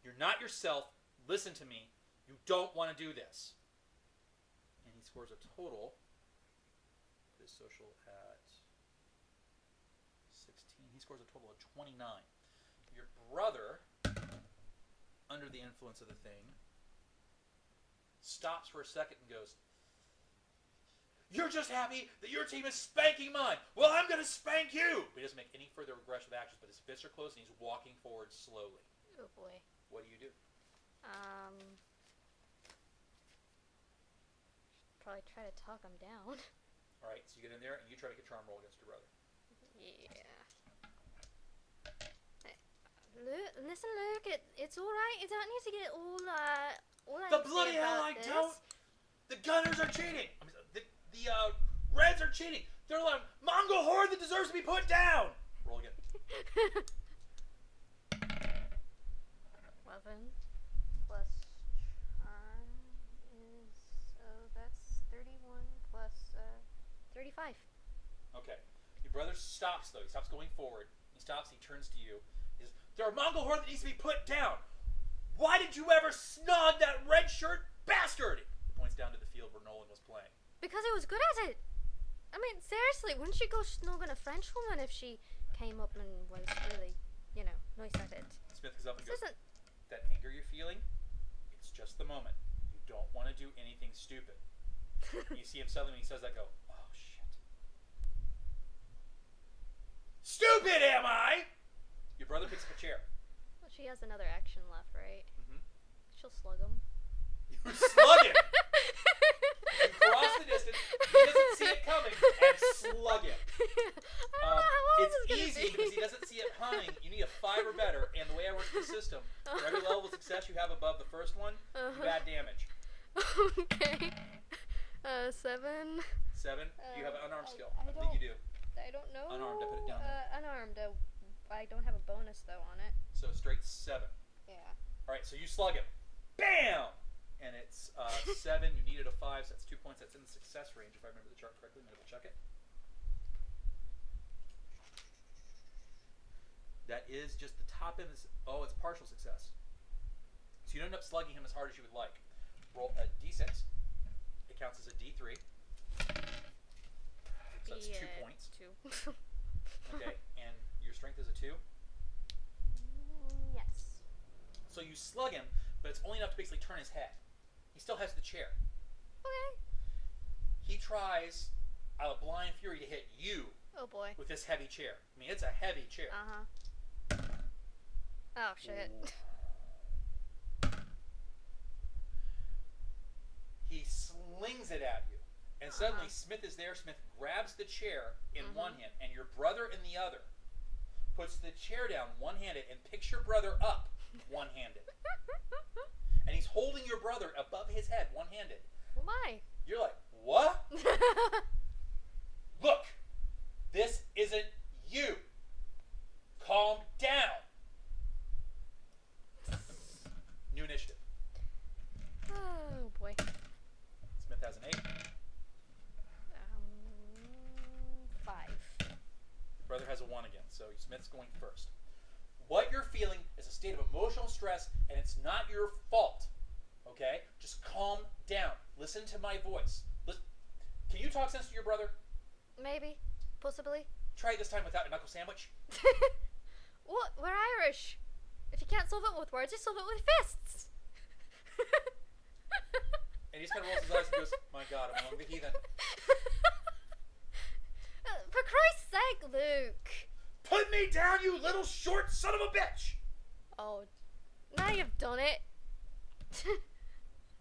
You're not yourself. Listen to me. You don't want to do this. And he scores a total. Put his social at 16. He scores a total of 29. Your brother, under the influence of the thing, stops for a second and goes, "You're just happy that your team is spanking mine. Well, I'm going to spank you." But he doesn't make any further aggressive actions, but his fists are closed and he's walking forward slowly. Oh boy. What do you do? Probably try to talk him down. All right, so you get in there and you try to make a charm roll against your brother. Yeah. Listen, Luke, it's alright. You don't need to get all The bloody hell I don't! The Gunners are cheating! I mean, the Reds are cheating! They're like Mongol horde that deserves to be put down! Roll again. 11 plus charm is, that's 31 plus 35. Okay. Your brother stops, though. He stops going forward. He stops, he turns to you. He says, "There are Mongol horde that needs to be put down! Why did you ever snog that red shirt bastard?" He points down to the field where Nolan was playing. Because he was good at it. I mean, seriously, wouldn't she go snogging a French woman if she came up and was really, nice at it? Smith comes up and This goes, isn't... "That anger you're feeling, it's just the moment. You don't want to do anything stupid." You see him suddenly when he says that, go, "Oh, shit. Stupid, am I?" Your brother picks up a chair. Well, she has another action left, right? Mm-hmm. She'll slug him. You slug him. You cross the distance. He doesn't see it coming, and slug him. I don't know how long It's this is easy gonna be. because he doesn't see it coming. You need a 5 or better, and the way I work the system, for every level of success you have above the first one, you add damage. Okay. 7. 7. Do you have an unarmed skill? I I think you do. I don't know. Unarmed, I put it down there. Unarmed. I don't have a bonus though on it. So straight 7. Yeah. All right, so you slug him. Bam! And it's 7. You needed a 5, so that's 2 points. That's in the success range, if I remember the chart correctly. I'm going to double check it. That is just the top end. Oh, it's partial success. So you don't end up slugging him as hard as you would like. Roll a d6. It counts as a d3. So that's 2 points. 2. Okay, and your strength is a 2. Yes. So you slug him, but it's only enough to basically turn his head. He still has the chair. Okay. He tries, out of blind fury, to hit you Oh boy. with this heavy chair. I mean, it's a heavy chair. Oh shit. He slings it at you. And suddenly Smith is there. Smith grabs the chair in one hand and your brother in the other. Puts the chair down one-handed and picks your brother up one-handed. And he's holding your brother above his head one-handed. Oh my. You're like, what? Look, this isn't you. Calm down. New initiative. Oh boy. Smith has an 8. 5. Your brother has a 1 again, so Smith's going first. What you're feeling is a state of emotional stress, and it's not your fault. Okay? Just calm down. Listen to my voice. Can you talk sense to your brother? Maybe. Possibly. Try it this time without a knuckle sandwich. What? We're Irish. If you can't solve it with words, you solve it with fists. And he just kind of rolls his eyes and goes, "My God, I'm among the heathen." For Christ's sake, Luke. Put me down, you little short son of a bitch! Oh, now you've done it.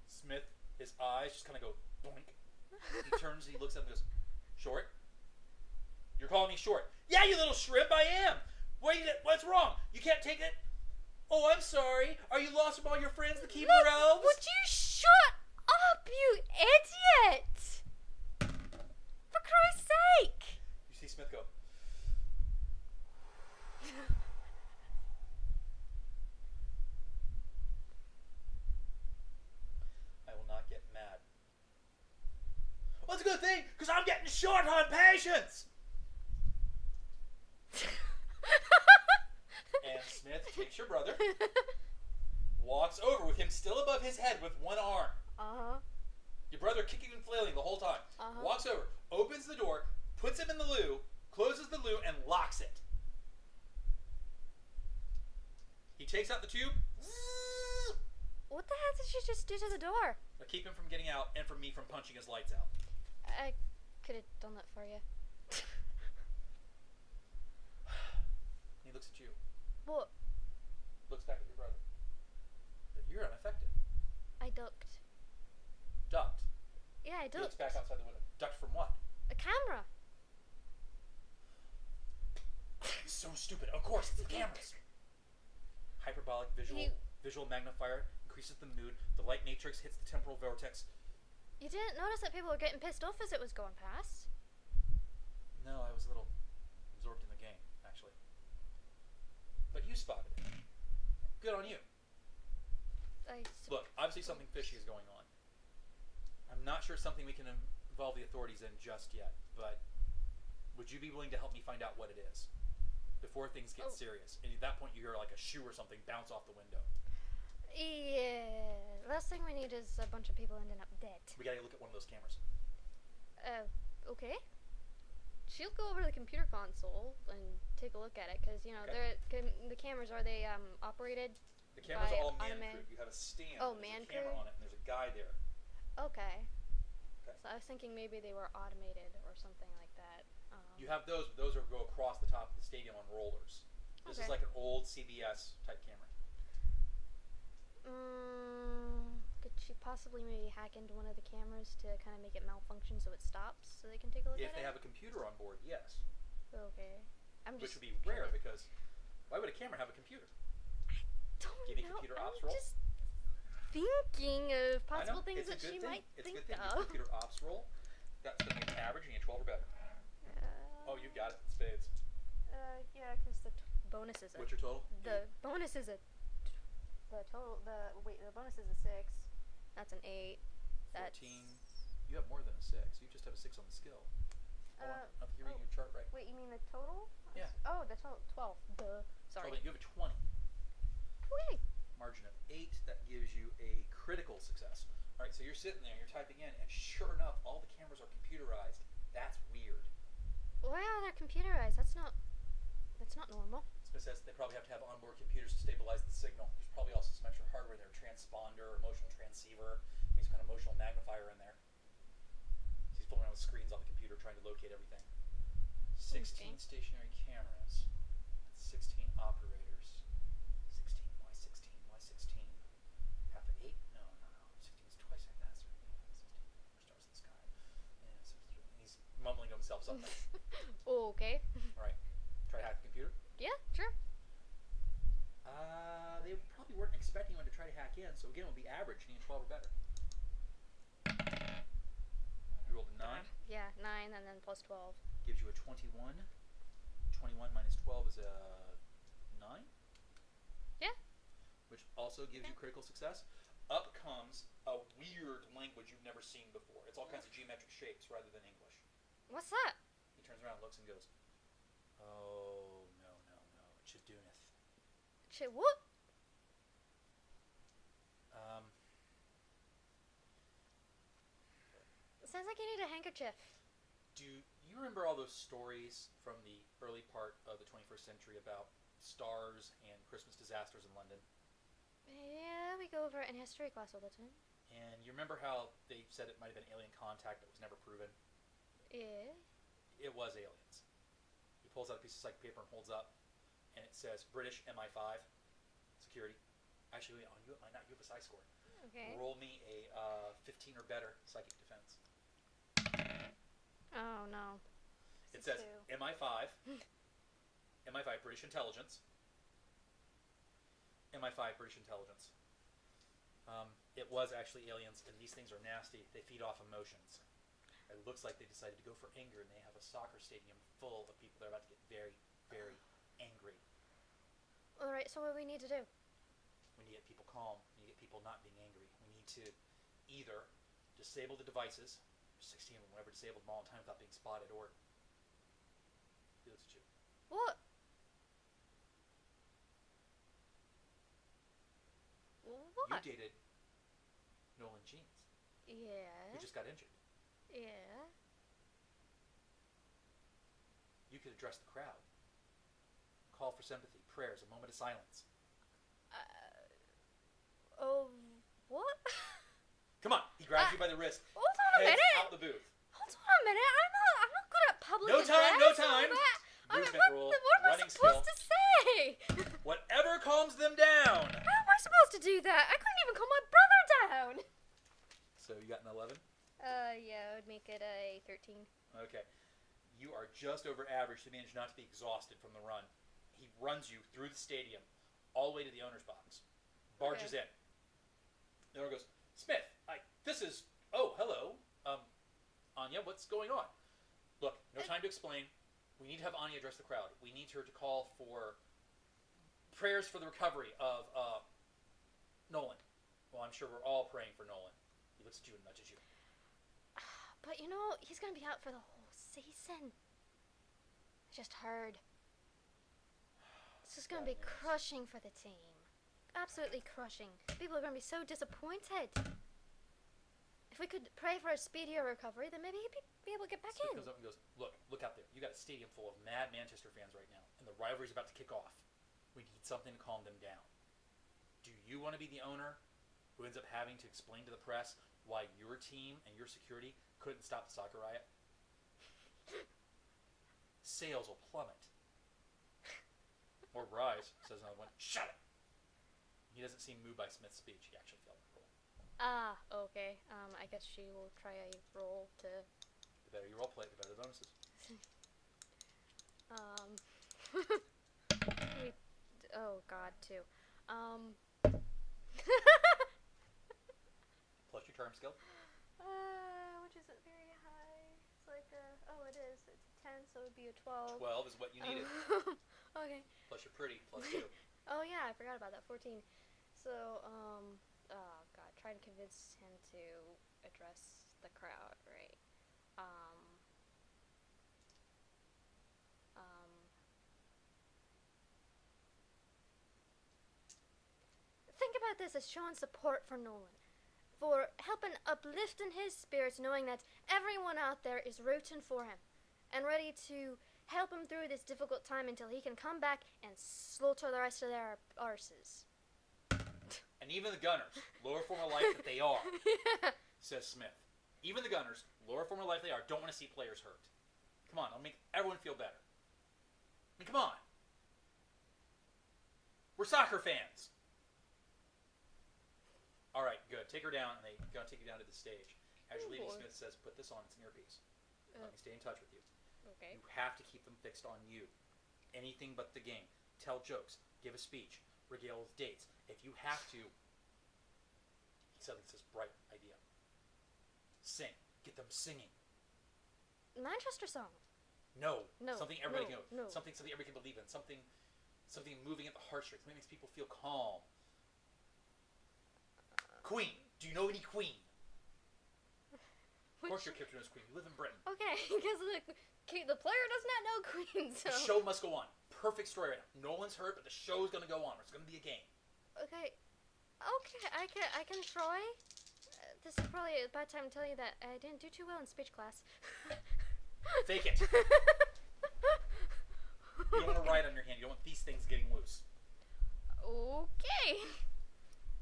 Smith, his eyes just kind of go doink. He turns, he looks at him and goes, "Short? You're calling me short?" "Yeah, you little shrimp, I am. What's wrong? You can't take it?" "Oh, I'm sorry. Are you lost from all your friends, the Keebler elves?" Would you shut up, you me, because I'm getting short on patience. And Smith takes your brother, walks over with him still above his head with one arm. Your brother kicking and flailing the whole time. Walks over, opens the door, puts him in the loo, closes the loo, and locks it. He takes out the tube. What the heck did you just do to the door? To keep him from getting out and from me from punching his lights out. I could have done that for you. He looks at you. What? Looks back at your brother. But you're unaffected. I ducked. Ducked? Yeah, I He looks ducked. back outside the window. Ducked from what? A camera. He's so stupid. Of course, it's the cameras. Hyperbolic visual magnifier increases the mood. The light matrix hits the temporal vortex. You didn't notice that people were getting pissed off as it was going past? No, I was a little absorbed in the game, actually. But you spotted it. Good on you. Look, obviously something fishy is going on. I'm not sure something we can involve the authorities in just yet, but would you be willing to help me find out what it is before things get serious? And at that point you hear like a shoe or something bounce off the window. Yeah. Last thing we need is a bunch of people ending up dead. We gotta look at one of those cameras. Okay. She'll go over to the computer console and take a look at it, because, you know, the cameras, are they operated? The cameras are all automated? man-crewed. You have a stand. Oh, there's a man-crewed? camera on it, and there's a guy there. Okay. Okay. So I was thinking maybe they were automated or something like that. You have those, but those are go across the top of the stadium on rollers. This is like an old CBS type camera. Could she possibly maybe hack into one of the cameras to kind of make it malfunction so it stops so they can take a look at it? If they have a computer on board, yes. Okay. Which would be rare, because why would a camera have a computer? Don't Give me know. computer ops I'm roll. just thinking of possible things It's a that good she thing. might It's think a good thing. of. Computer ops roll. That's going to be an average. You need 12 or better. Oh, you got it. Spades. Yeah, because the bonus is What's your total? the bonus is the bonus is a 6. That's an 8. 14. You have more than a 6. You just have a 6 on the skill. Hold on. I think you're reading your chart right. Wait, you mean the total? Yeah. Oh, the total 12. Duh. Sorry. You have a 20. Okay. Margin of 8. That gives you a critical success. All right, so you're sitting there, you're typing in, and sure enough, all the cameras are computerized. That's weird. Why are they computerized? That's not normal. Smith says they probably have to have onboard computers to stabilize the signal. There's probably also some extra hardware there, transponder, emotional transceiver, maybe some kind of emotional magnifier in there. So he's fooling around with screens on the computer trying to locate everything. 16 stationary cameras. 16 operators. 16, why 16? Why 16? Half of 8? No. 16 is twice like that. 16. More stars in the sky. Yeah, so he's mumbling to himself something. Okay. Alright. Try to hack the computer? Yeah, sure. They probably weren't expecting one to try to hack in, so again, it would be average. You need 12 or better. You rolled a 9. Yeah, 9 and then plus 12. Gives you a 21. 21 minus 12 is a 9. Yeah. Which also gives you critical success. Up comes a weird language you've never seen before. It's all kinds of geometric shapes rather than English. What's that? He turns around, looks, and goes, "Oh, no. Chidunith." What? Sounds like you need a handkerchief. Do you remember all those stories from the early part of the 21st century about stars and Christmas disasters in London? Yeah, we go over it in history class all the time. And you remember how they said it might have been alien contact that was never proven? Yeah. It was aliens. He pulls out a piece of psychic paper and holds up, and it says British MI5 security. Actually, on you, not you have a psi score. Okay. Roll me a 15 or better psychic defense. Oh no. It says MI5, MI5 British intelligence, MI5 British intelligence. It was actually aliens, and these things are nasty. They feed off emotions. It looks like they decided to go for anger, and they have a soccer stadium full of people that are about to get very, very angry. Alright, so what do we need to do? We need to get people calm. We need to get people not being angry. We need to either disable the devices, 16 will never disable them all in time without being spotted or... He looks at you. What? What? You dated Nolan Jeans. Yeah. Who just got injured. Yeah. You could address the crowd. Call for sympathy, prayers, a moment of silence. What? Come on. He grabs you by the wrist. Hold on a Heads minute. out the booth. Hold on a minute. I'm not good at public No time, address. no time. I mean, Movement rule, what am I running supposed skill. to say? Whatever calms them down. How am I supposed to do that? I couldn't even calm my brother down. So you got an 11? Yeah, I would make it a 13. Okay. You are just over average to manage not to be exhausted from the run. He runs you through the stadium, all the way to the owner's box. Barges in. The owner goes, Smith, this is... Oh, hello. Anya, what's going on? Look, no time to explain. We need to have Anya address the crowd. We need her to call for prayers for the recovery of Nolan. Well, I'm sure we're all praying for Nolan. He looks at you and nudges you. But you know, he's going to be out for the whole season. I just heard. This is going to be crushing for the team. Absolutely crushing. People are going to be so disappointed. If we could pray for a speedier recovery, then maybe he'd be able to get back Smith in. comes up and goes, look out there. You got a stadium full of mad Manchester fans right now, and the rivalry's about to kick off. We need something to calm them down. Do you want to be the owner who ends up having to explain to the press why your team and your security couldn't stop the soccer riot? Sales will plummet. Or rise, says another one. Shut it! He doesn't seem moved by Smith's speech. He actually failed the roll. Okay. I guess she will try a roll to... The better you roll play, the better the bonuses. Oh god, too. Plus your charm skill. Which isn't very high. It's like it is. It's a 10, so it would be a 12. 12 is what you needed. Okay. Plus you're pretty, plus 2. Oh yeah, I forgot about that. 14. So, oh god, try to convince him to address the crowd, right? Think about this as showing support for Nolan, for helping uplifting his spirits, knowing that everyone out there is rooting for him and ready to help him through this difficult time until he can come back and slaughter the rest of their arses. And even the Gunners, lower form of life that they are, says Smith. Even the Gunners, lower form of life they are, don't want to see players hurt. Come on, I'll make everyone feel better. I mean, come on. We're soccer fans. All right, good. Take her down, and they're going to take you down to the stage. As you're leaving, Smith says, put this on. It's an earpiece. Let me stay in touch with you. Okay. You have to keep them fixed on you. Anything but the game. Tell jokes. Give a speech. Regale with dates. If you have to, he suddenly says, bright idea. Sing. Get them singing. Manchester song. No. No. Something everybody can No. Something everybody can believe in. Something moving at the heartstrings. Something that makes people feel calm. Queen. Do you know any Queen? Of course your character knows Queen. You live in Britain. Okay, because the player does not know Queen, so... The show must go on. Perfect story right now. Nolan's hurt, but the show's going to go on. It's going to be a game. Okay, I can try. This is probably a bad time to tell you that I didn't do too well in speech class. Fake it. You don't want to write on your hand. You don't want these things getting loose. Okay.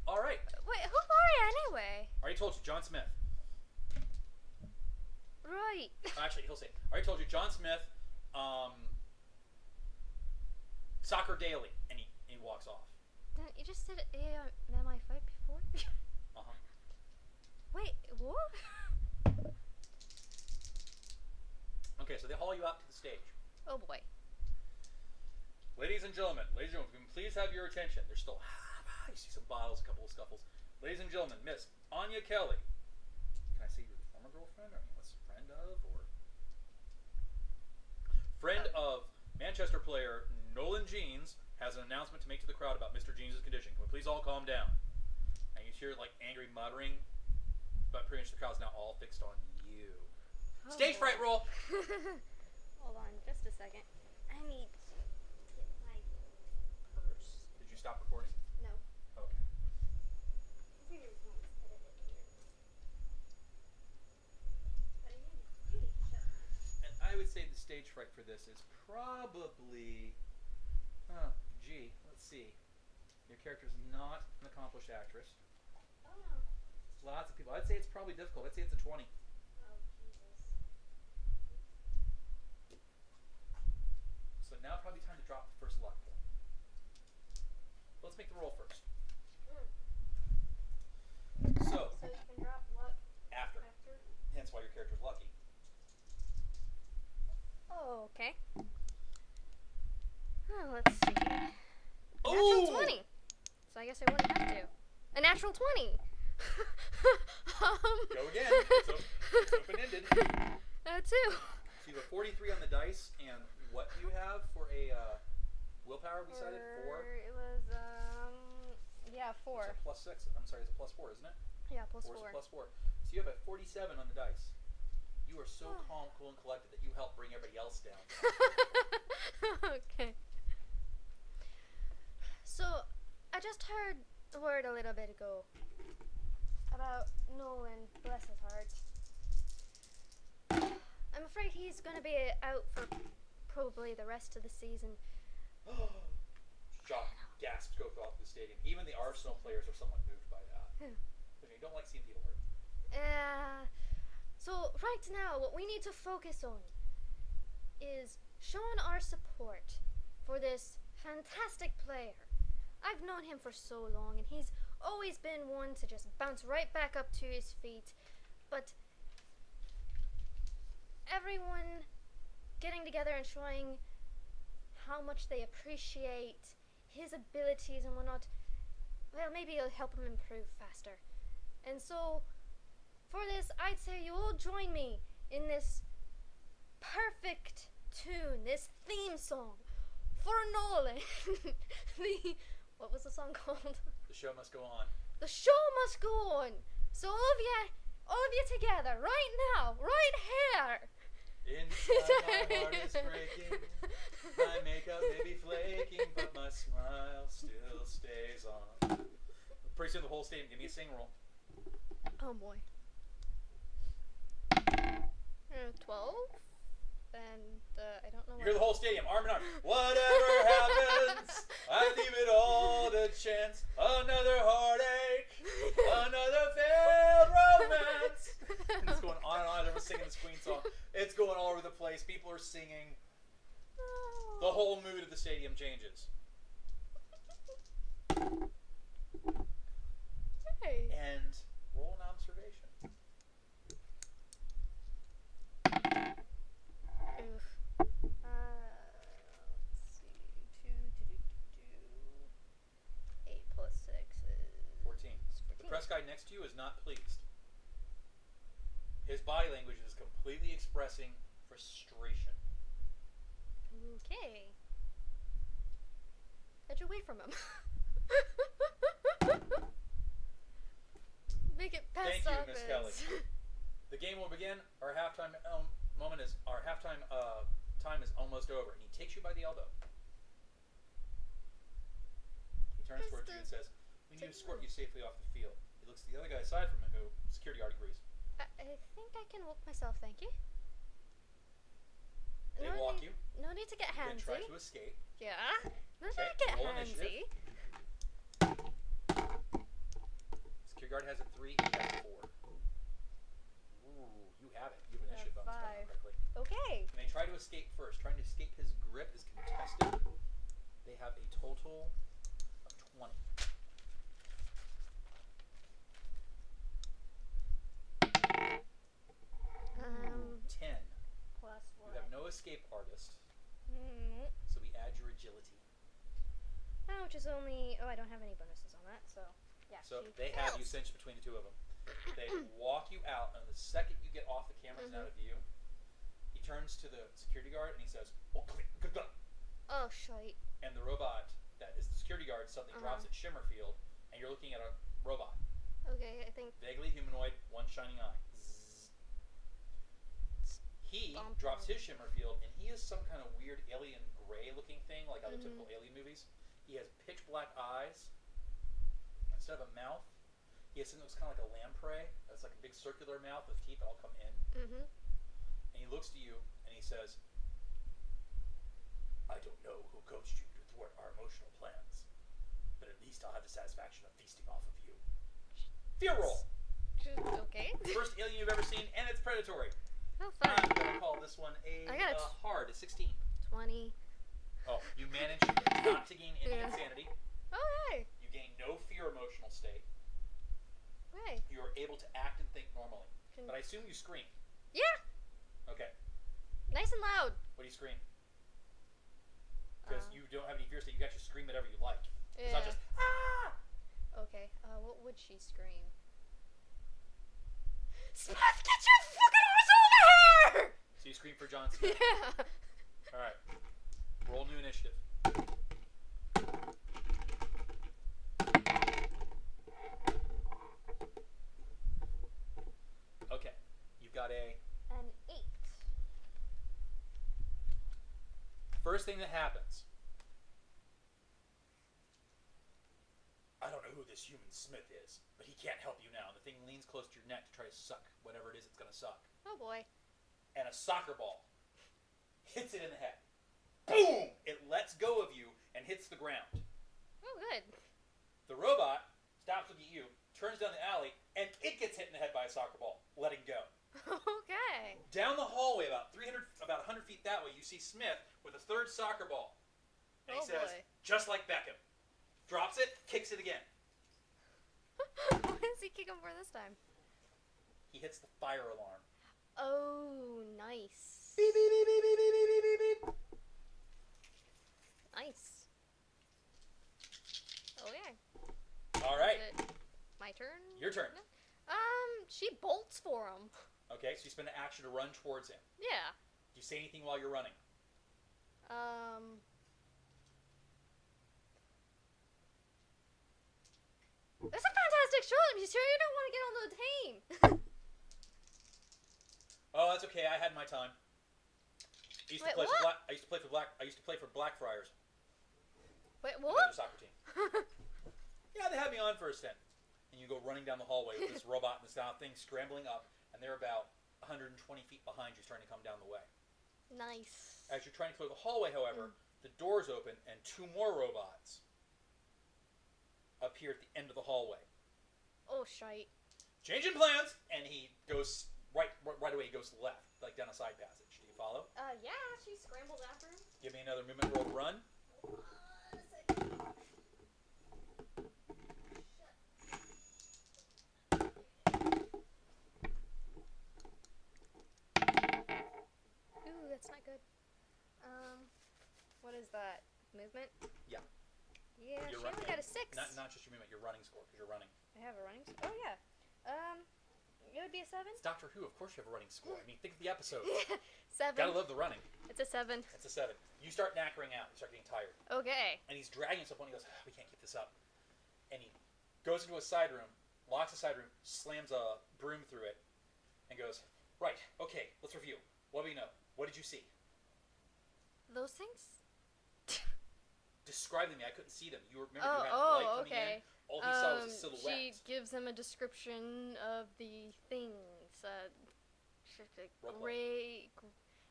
All right. Wait, who are you anyway? Already told you, John Smith. Right. Actually, he'll say, already told you, John Smith, Soccer Daily, and he walks off. You just said MI5 before? Uh-huh. Wait, what? Okay, so they haul you out to the stage. Oh boy. Ladies and gentlemen, can we please have your attention? There's still, you see some bottles, a couple of scuffles. Ladies and gentlemen, Miss Anya Kelly. Can I say your former girlfriend? I mean, what's friend of, or? Friend of Manchester player Nolan Jeans has an announcement to make to the crowd about Mr. Jeans' condition. Can we please all calm down? And you hear like angry muttering about image of the crowd is now all fixed on you. Stage fright roll. Hold on, just a second. I need to get my purse. Did you stop recording? No. Okay. Here's one edited here. But I need to shut my. And I would say the stage fright for this is probably, let's see. Your character's not an accomplished actress. Oh no. Lots of people. I'd say it's probably difficult. I'd say it's a 20. Oh Jesus. So now probably time to drop the first luck point. Let's make the roll first. So So you can drop luck after. Hence why your character's lucky. Oh, okay. Oh, let's see. Ooh! Natural 20. So I guess I wouldn't have to. A natural 20. Go again. It's open-ended. Two. So you have a 43 on the dice, and what do you have for a willpower? We decided 4. It was yeah, 4. It's a plus 6. I'm sorry, it's a plus 4, isn't it? Yeah, plus 4. Is a plus 4. So you have a 47 on the dice. You are so calm, cool, and collected that you help bring everybody else down. Okay. So I just heard the word a little bit ago about Nolan, bless his heart. I'm afraid he's going to be out for probably the rest of the season. Shock, gasps go off the stadium. Even the Arsenal players are somewhat moved by that. Because you don't like seeing people hurt. So right now, what we need to focus on is showing our support for this fantastic player. I've known him for so long, and he's always been one to just bounce right back up to his feet. But everyone getting together and showing how much they appreciate his abilities and whatnot, well, maybe it'll help him improve faster. And so, for this, I'd say you all join me in this perfect tune, this theme song for Nolan. What was the song called? The show must go on. The show must go on. So all of you together, right now, right here. Inside my heart is breaking, my makeup may be flaking, but my smile still stays on. Pretty soon the whole stadium, give me a sing roll. Oh boy. 12. And I don't know. You hear the whole stadium, arm in arm. Whatever happens, I leave it all to chance. Another heartache, another failed romance. And it's going on and on. Everyone's singing this Queen song. It's going all over the place. People are singing. The whole mood of the stadium changes. Hey. And roll an observation. Oof. Let's see. 8 plus 6 is 14. The press guy next to you is not pleased. His body language is completely expressing frustration. Okay. Edge away from him. Make it past Thank you, offense. Miss Kelly. The game will begin. Our halftime time is almost over. And he takes you by the elbow. He turns towards you and says, "We need to escort you safely off the field." He looks to the other guy aside from him, who security guard agrees. I think I can walk myself, thank you. They walk you. No need to get Then handsy. try to escape. Yeah. No need Okay, to get roll handsy. initiative. Security guard has a 3. He has a 4. Ooh, you have it. You have initiative bonus coming 5. up quickly. Okay. And they try to escape first. Trying to escape his grip is contested. They have a total of 20. Ooh, 10. Plus You what? have no escape artist, Mm. so we add your agility. Oh, which is only. Oh, I don't have any bonuses on that, so yeah. So she they have you fails. cinched between the two of them. They walk you out, and the second you get off the cameras and out of view, he turns to the security guard and he says, "Oh, good. Oh, shite. And the robot that is the security guard suddenly drops at Shimmerfield, and you're looking at a robot. Okay, I think. Vaguely humanoid, one shining eye. Zzz. He drops his shimmer field, and he is some kind of weird alien gray-looking thing, like other typical alien movies. He has pitch black eyes instead of a mouth. He has something that's kind of like a lamprey. That's like a big circular mouth with teeth that all come in. And he looks to you and he says, "I don't know who coached you to thwart our emotional plans, but at least I'll have the satisfaction of feasting off of you." Fear roll. Okay. First alien you've ever seen, and it's predatory. Oh, fun. I'm gonna call this one a hard, a 16. 20. Oh, you managed not to gain any insanity. Oh, hey. You gain no fear emotional state. Hey. You are able to act and think normally. But I assume you scream. Yeah. Okay. Nice and loud. What do you scream? Because you don't have any fear state. You can actually scream whatever you like. It's Yeah. not just, ah! Okay. What would she scream? Smith, get your fucking arse over here! So you scream for John Smith. Yeah. Alright. Roll new initiative. Okay. You've got an 8. First thing that happens. I don't know who this human Smith is, but he can't help you now. The thing leans close to your neck to try to suck whatever it is it's going to suck. Oh boy. And a soccer ball hits it in the head. Boom! It lets go of you and hits the ground. Oh, good. The robot stops looking at you, turns down the alley, and it gets hit in the head by a soccer ball, letting go. Okay. Down the hallway, about 100 feet that way, you see Smith with a third soccer ball. And he says, boy. just like Beckham. Drops it, kicks it again. What does he kick him for this time? He hits the fire alarm. Oh, nice. Beep, beep, beep, beep, beep, beep, beep, beep, beep. Nice. Oh, yeah. All right. My turn? Your turn. No? She bolts for him. Okay, so you spend an action to run towards him. Yeah. Do you say anything while you're running? That's a fantastic shot. I'm sure you don't want to get on the team. Oh, that's okay. I had my time. I used to play for Blackfriars. Wait, what? Another soccer team. Yeah, they had me on for a stint. And you go running down the hallway with this robot and this thing scrambling up, and they're about 120 feet behind you, starting to come down the way. Nice. As you're trying to clear the hallway, however, the doors open and 2 more robots appear at the end of the hallway. Oh, shite. Changing plans, and he goes right away. He goes left, like down a side passage. Do you follow? Yeah. She scrambles after him. Give me another movement roll to run. Ooh, that's not good. What is that? Movement? Yeah. Yeah, she only got a 6. Not just your movement, your running score, because you're running. I have a running score? Oh, yeah. It would be a 7? It's Doctor Who, of course you have a running score. I mean, think of the episode. 7. Gotta love the running. It's a 7. It's a 7. You start knackering out. You start getting tired. Okay. And he's dragging himself on. He goes, we can't keep this up. And he goes into a side room, locks the side room, slams a broom through it, and goes, right, okay, let's review. What do we know? What did you see? Those things? Describe them to me. I couldn't see them. You remember you had light coming in. All he saw was a silhouette. She gives him a description of the things. Gray.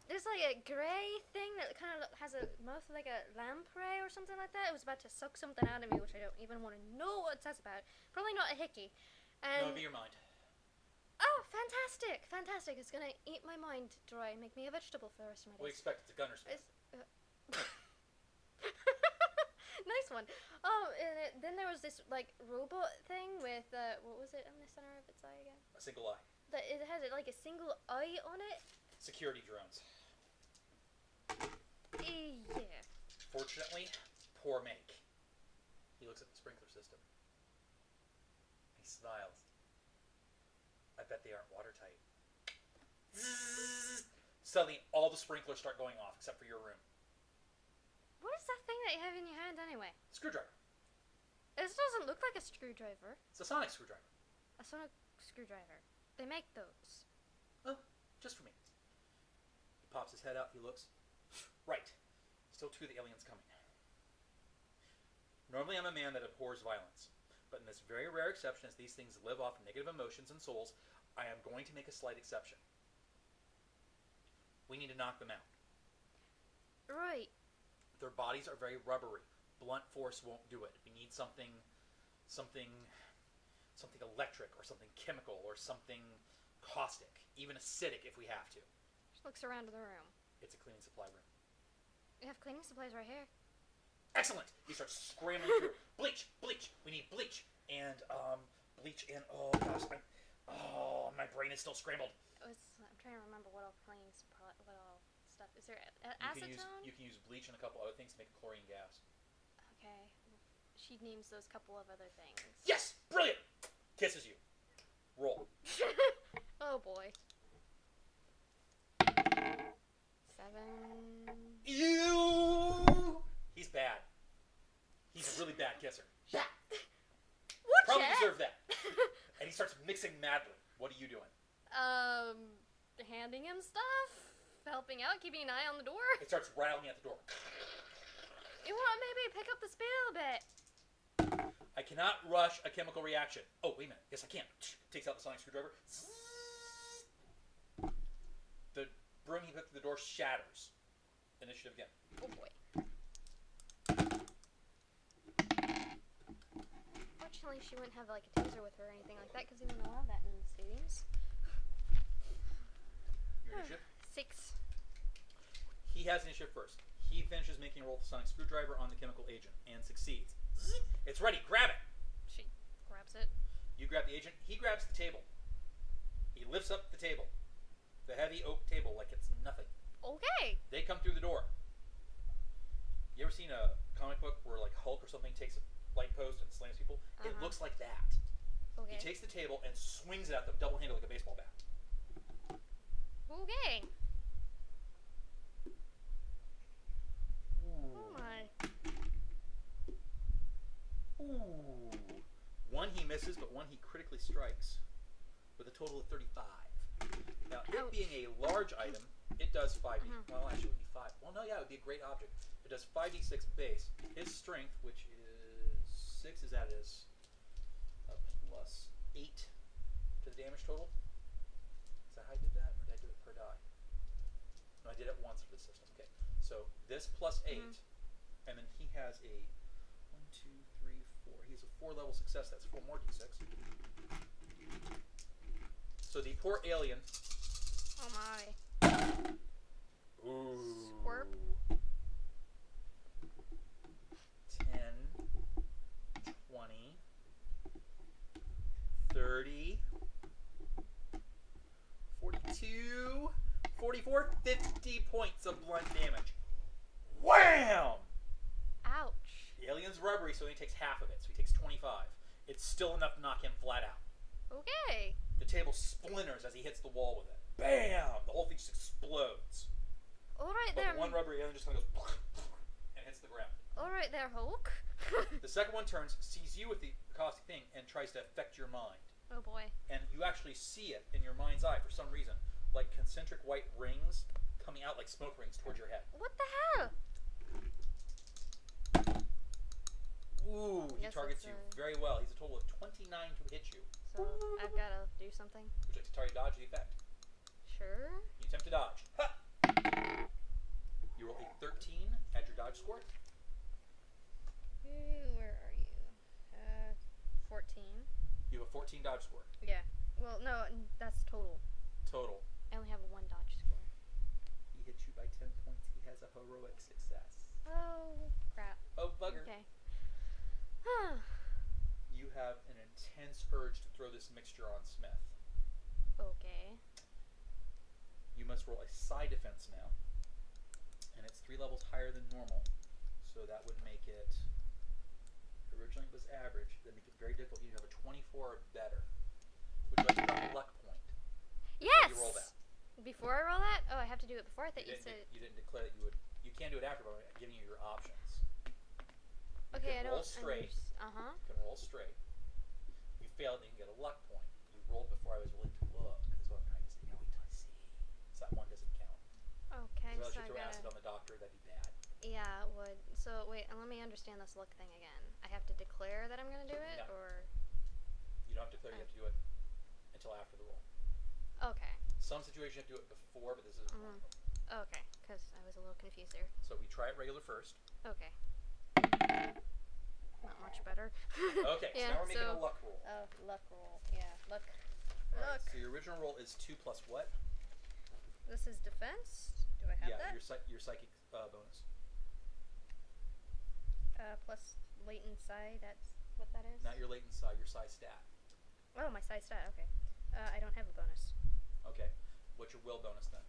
There's like a gray thing that kind of has a mouth like a lamprey or something like that. It was about to suck something out of me, which I don't even want to know what it says about. Probably not a hickey. No, it'd be your mind. Oh, fantastic! Fantastic. It's going to eat my mind dry and make me a vegetable for the rest of my days. What do you expect? It's a gunner's smith. Nice one. Oh, and then there was this like robot thing with what was it on the center of its eye again? A single eye. It had like a single eye on it. Security drones. Yeah. Fortunately, poor make. He looks at the sprinkler system. He smiles. I bet they aren't watertight. Suddenly, all the sprinklers start going off except for your room. What is that thing that you have in your hand anyway? Screwdriver. This doesn't look like a screwdriver. It's a sonic screwdriver. A sonic screwdriver. They make those. Oh, just for me. He pops his head out. He looks. Right. Still two of the aliens coming. Normally I'm a man that abhors violence. But in this very rare exception, as these things live off negative emotions and souls, I am going to make a slight exception. We need to knock them out. Right. Their bodies are very rubbery. Blunt force won't do it. We need something electric or something chemical or something caustic, even acidic if we have to. Just looks around the room. It's a cleaning supply room. We have cleaning supplies right here. Excellent! He starts scrambling through. Bleach! Bleach! We need bleach! And, bleach and, oh gosh, my brain is still scrambled. I'm trying to remember what all cleaning supply, what all stuff. Is there acetone? You can use bleach and a couple other things to make a chlorine gas. Okay. She names those couple of other things. Yes! Brilliant! Kisses you. Roll. Oh boy. 7. You! He's bad. He's a really bad kisser. What? Probably deserve that. And he starts mixing madly. What are you doing? Handing him stuff, helping out, keeping an eye on the door. It starts rattling at the door. You want maybe pick up the speed a bit? I cannot rush a chemical reaction. Oh, wait a minute. Yes, I can. Takes out the sonic screwdriver. The broom he put through the door shatters. Initiative again. Oh boy. Fortunately, she wouldn't have like a taser with her or anything like that because we wouldn't allow that in the stadiums. Your initiative? 6. He has initiative first. He finishes making a roll with the sonic screwdriver on the chemical agent and succeeds. It's ready. Grab it. She grabs it. You grab the agent. He grabs the table. He lifts up the table. The heavy oak table like it's nothing. Okay. They come through the door. You ever seen a comic book where like Hulk or something takes a light post and slams people? It looks like that. Okay. He takes the table and swings it at them double-handed like a baseball bat. Okay. Ooh. Oh my. Ooh. One he misses, but one he critically strikes with a total of 35. Now, it being a large item, it does 5d. Well, actually, it would be 5. Well, no, yeah, it would be a great object. It does 5d6 base. His strength, which is 6, is added as a plus 8 to the damage total. Is that how I did that? Or did I do it per die? No, I did it once for the system. Okay. So this plus 8, and then he has a 1, 2, 3, 4. He has a 4-level success. That's 4 more d6. So the poor alien. Oh my. Ooh. Squirp. 10, 20, 30, 42, 44, 50 points of blunt damage. Wham! Ouch. The alien's rubbery, so he takes half of it. So he takes 25. It's still enough to knock him flat out. Okay. The table splinters as he hits the wall with it. Bam! The whole thing just explodes. Alright But there. the one rubbery alien just kind of goes and hits the ground. Alright there, Hulk. The second one turns, sees you with the caustic thing, and tries to affect your mind. Oh boy. And you actually see it in your mind's eye for some reason. Like concentric white rings coming out like smoke rings towards your head. What the hell? Ooh, he targets you very well. He's a total of 29 to hit you. So I've got to do something. Would you like to target dodge the effect? Sure. You attempt to dodge. Ha! You roll a 13, add your dodge score. Where are you? 14. You have a 14 dodge score. Yeah. Well, no, that's total. Total. I only have a 1 dodge score. He hits you by 10 points. He has a heroic success. Oh, crap. Oh, bugger. Okay. You have an intense urge to throw this mixture on Smith. Okay. You must roll a side defense now. And it's 3 levels higher than normal. So that would make it, originally it was average, that make it very difficult. You have a 24 or better. Would you like to drop a luck point? Yes! You roll that. Before I roll that? Oh, I have to do it before? I thought you said... You didn't declare that you would. You can do it after, but I'm giving you your options. Okay, I don't... roll straight. Uh-huh. You can roll straight. You failed, then you can get a luck point. You rolled before I was willing to look. That's what I'm trying to say. Now wait till I see. So that one doesn't count. Okay, Unless so you I throw gotta... acid on the doctor, that'd be bad. Yeah, it would. So, wait, let me understand this look thing again. I have to declare that I'm gonna do it, No. or... You don't have to declare. You have to do it until after the roll. Okay. Some situations you have to do it before, but this isn't one of them. Okay, because I was a little confused there. So we try it regular first. Okay. Not much better. Okay, so now we're making a luck roll. Oh, luck roll. Yeah, luck. Right, Luck. so your original roll is 2 plus what? This is defense. Do I have that? Your psychic bonus. Plus latent psi. That's what that is. Not your latent psi, your psi stat. Oh, my psi stat. Okay. I don't have a bonus. Okay. What's your will bonus then?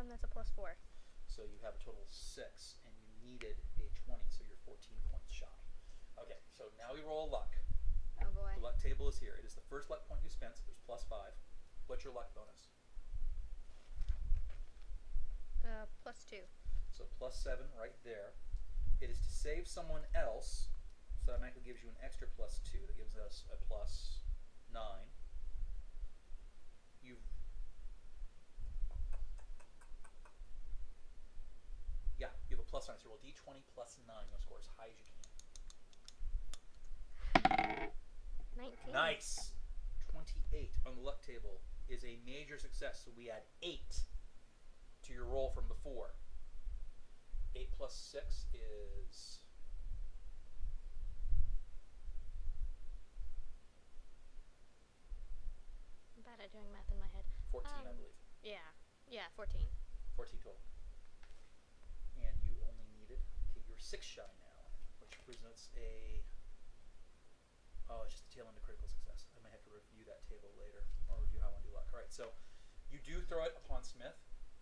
That's a +4. So you have a total of 6, and you needed a 20, so you're 14 points shy. Okay, so now we roll luck. Oh boy. The luck table is here. It is the first luck point you spent, so there's +5. What's your luck bonus? +2. So +7 right there. It is to save someone else, so that automatically gives you an extra +2. That gives us a +9. You have a +9, so roll d20 +9. You'll score as high as you can. 19. Nice. 28 on the luck table is a major success, so we add 8 to your roll from before. 8 plus 6 is... I'm bad at doing math in my head. 14, I believe. Yeah, 14. 14 total. And you only needed... Okay, you're 6 shy now, which presents a... Oh, it's just the tail end of critical success. I might have to review that table later, or review how I want to do luck. All right, so you do throw it upon Smith.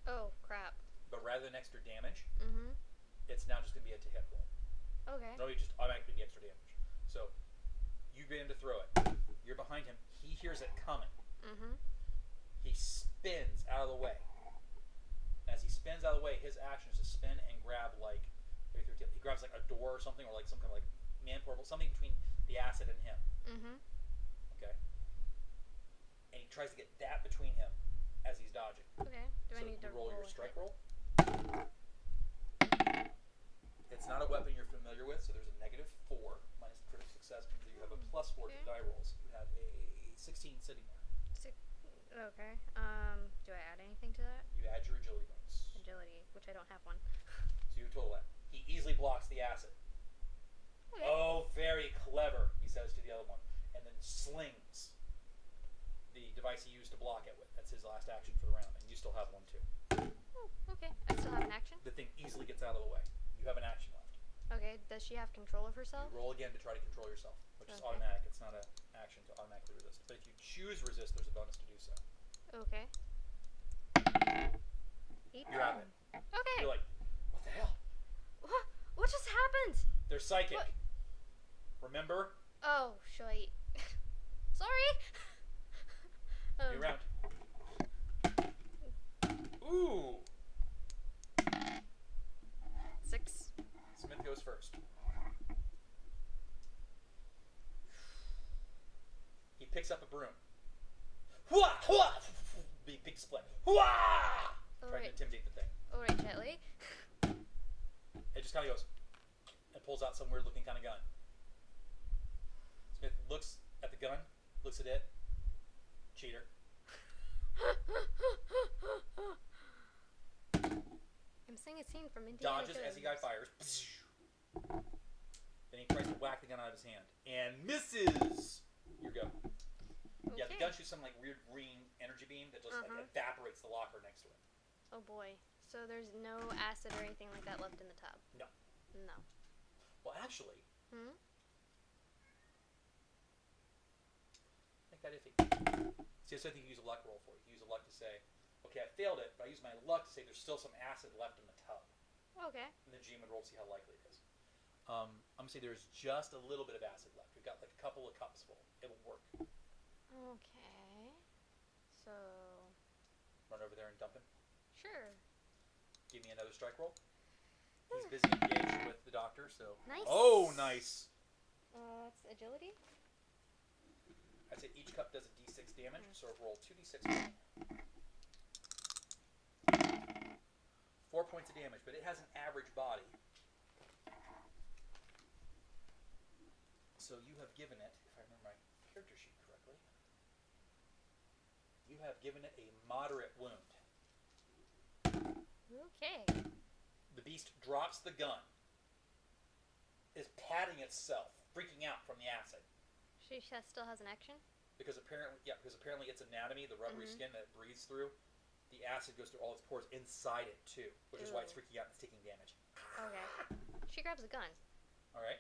Oh, crap. But rather than extra damage, Mm-hmm. it's now just going to be a to-hit roll. Okay. No, you just automatically be extra damage. So you get him to throw it. You're behind him. He hears it coming. Mm-hmm. He spins out of the way. As he spins out of the way, his action is to spin and grab like he grabs like a door or something, or like some kind of like man portal, something between the acid and him. Mm-hmm. Okay. And he tries to get that between him as he's dodging. Okay. Do I need to roll your a strike hit? roll? It's not a weapon you're familiar with, so there's a -4 minus the critical success means that you have a +4 to die rolls. You have a 16 sitting there. Okay. Do I add anything to that? You add your agility bonus. Agility, which I don't have one. So you total that. He easily blocks the acid. Okay. Oh, very clever, he says to the other one, and then slings the device he used to block it with. That's his last action for the round, and you still have one too. Oh, okay. I still have an action? The thing easily gets out of the way. You have an action left. Okay. Does she have control of herself? You roll again to try to control yourself, which is Okay. automatic. It's not an action to automatically resist. But if you choose resist, there's a bonus to do so. Okay. 18. You have it. Okay. You're like, what the hell? What just happened? They're psychic. What? Remember? Oh, shite. Sorry. New round. Ooh. 6. Smith goes first. He picks up a broom. Hua! Hua! Big split. Hua! Trying to intimidate the thing. Alright, gently. It just kind of goes and pulls out some weird looking kind of gun. Smith looks at the gun, looks at it. Cheater. I'm seeing a scene from Indiana Dodges Jones. as the guy fires. Then he tries to whack the gun out of his hand and misses. You go. Okay. Yeah, the gun shoots some like weird green energy beam that just like evaporates the locker next to it. Oh boy. So there's no acid or anything like that left in the tub? No. No. Well, actually, make that iffy. See, that's something you use a luck roll for. You use a luck to say, okay, I failed it, but I used my luck to say there's still some acid left in the tub. Okay. And the GM would roll to see how likely it is. I'm going to say there's just a little bit of acid left. We've got like a couple of cups full. It will work. Okay. So... Run over there and dump him. Sure. Give me another strike roll. He's busy engaged with the doctor, so... Nice. Oh, nice! It's agility? I say each cup does a d6 damage, so roll 2d6. 4 points of damage, but it has an average body. So you have given it, if I remember my character sheet correctly, you have given it a moderate wound. Okay. The beast drops the gun, is patting itself, freaking out from the acid. She still has an action? Because apparently its anatomy, the rubbery skin that it breathes through, the acid goes through all its pores inside it too, which is why it's freaking out and it's taking damage. Okay. She grabs a gun. All right.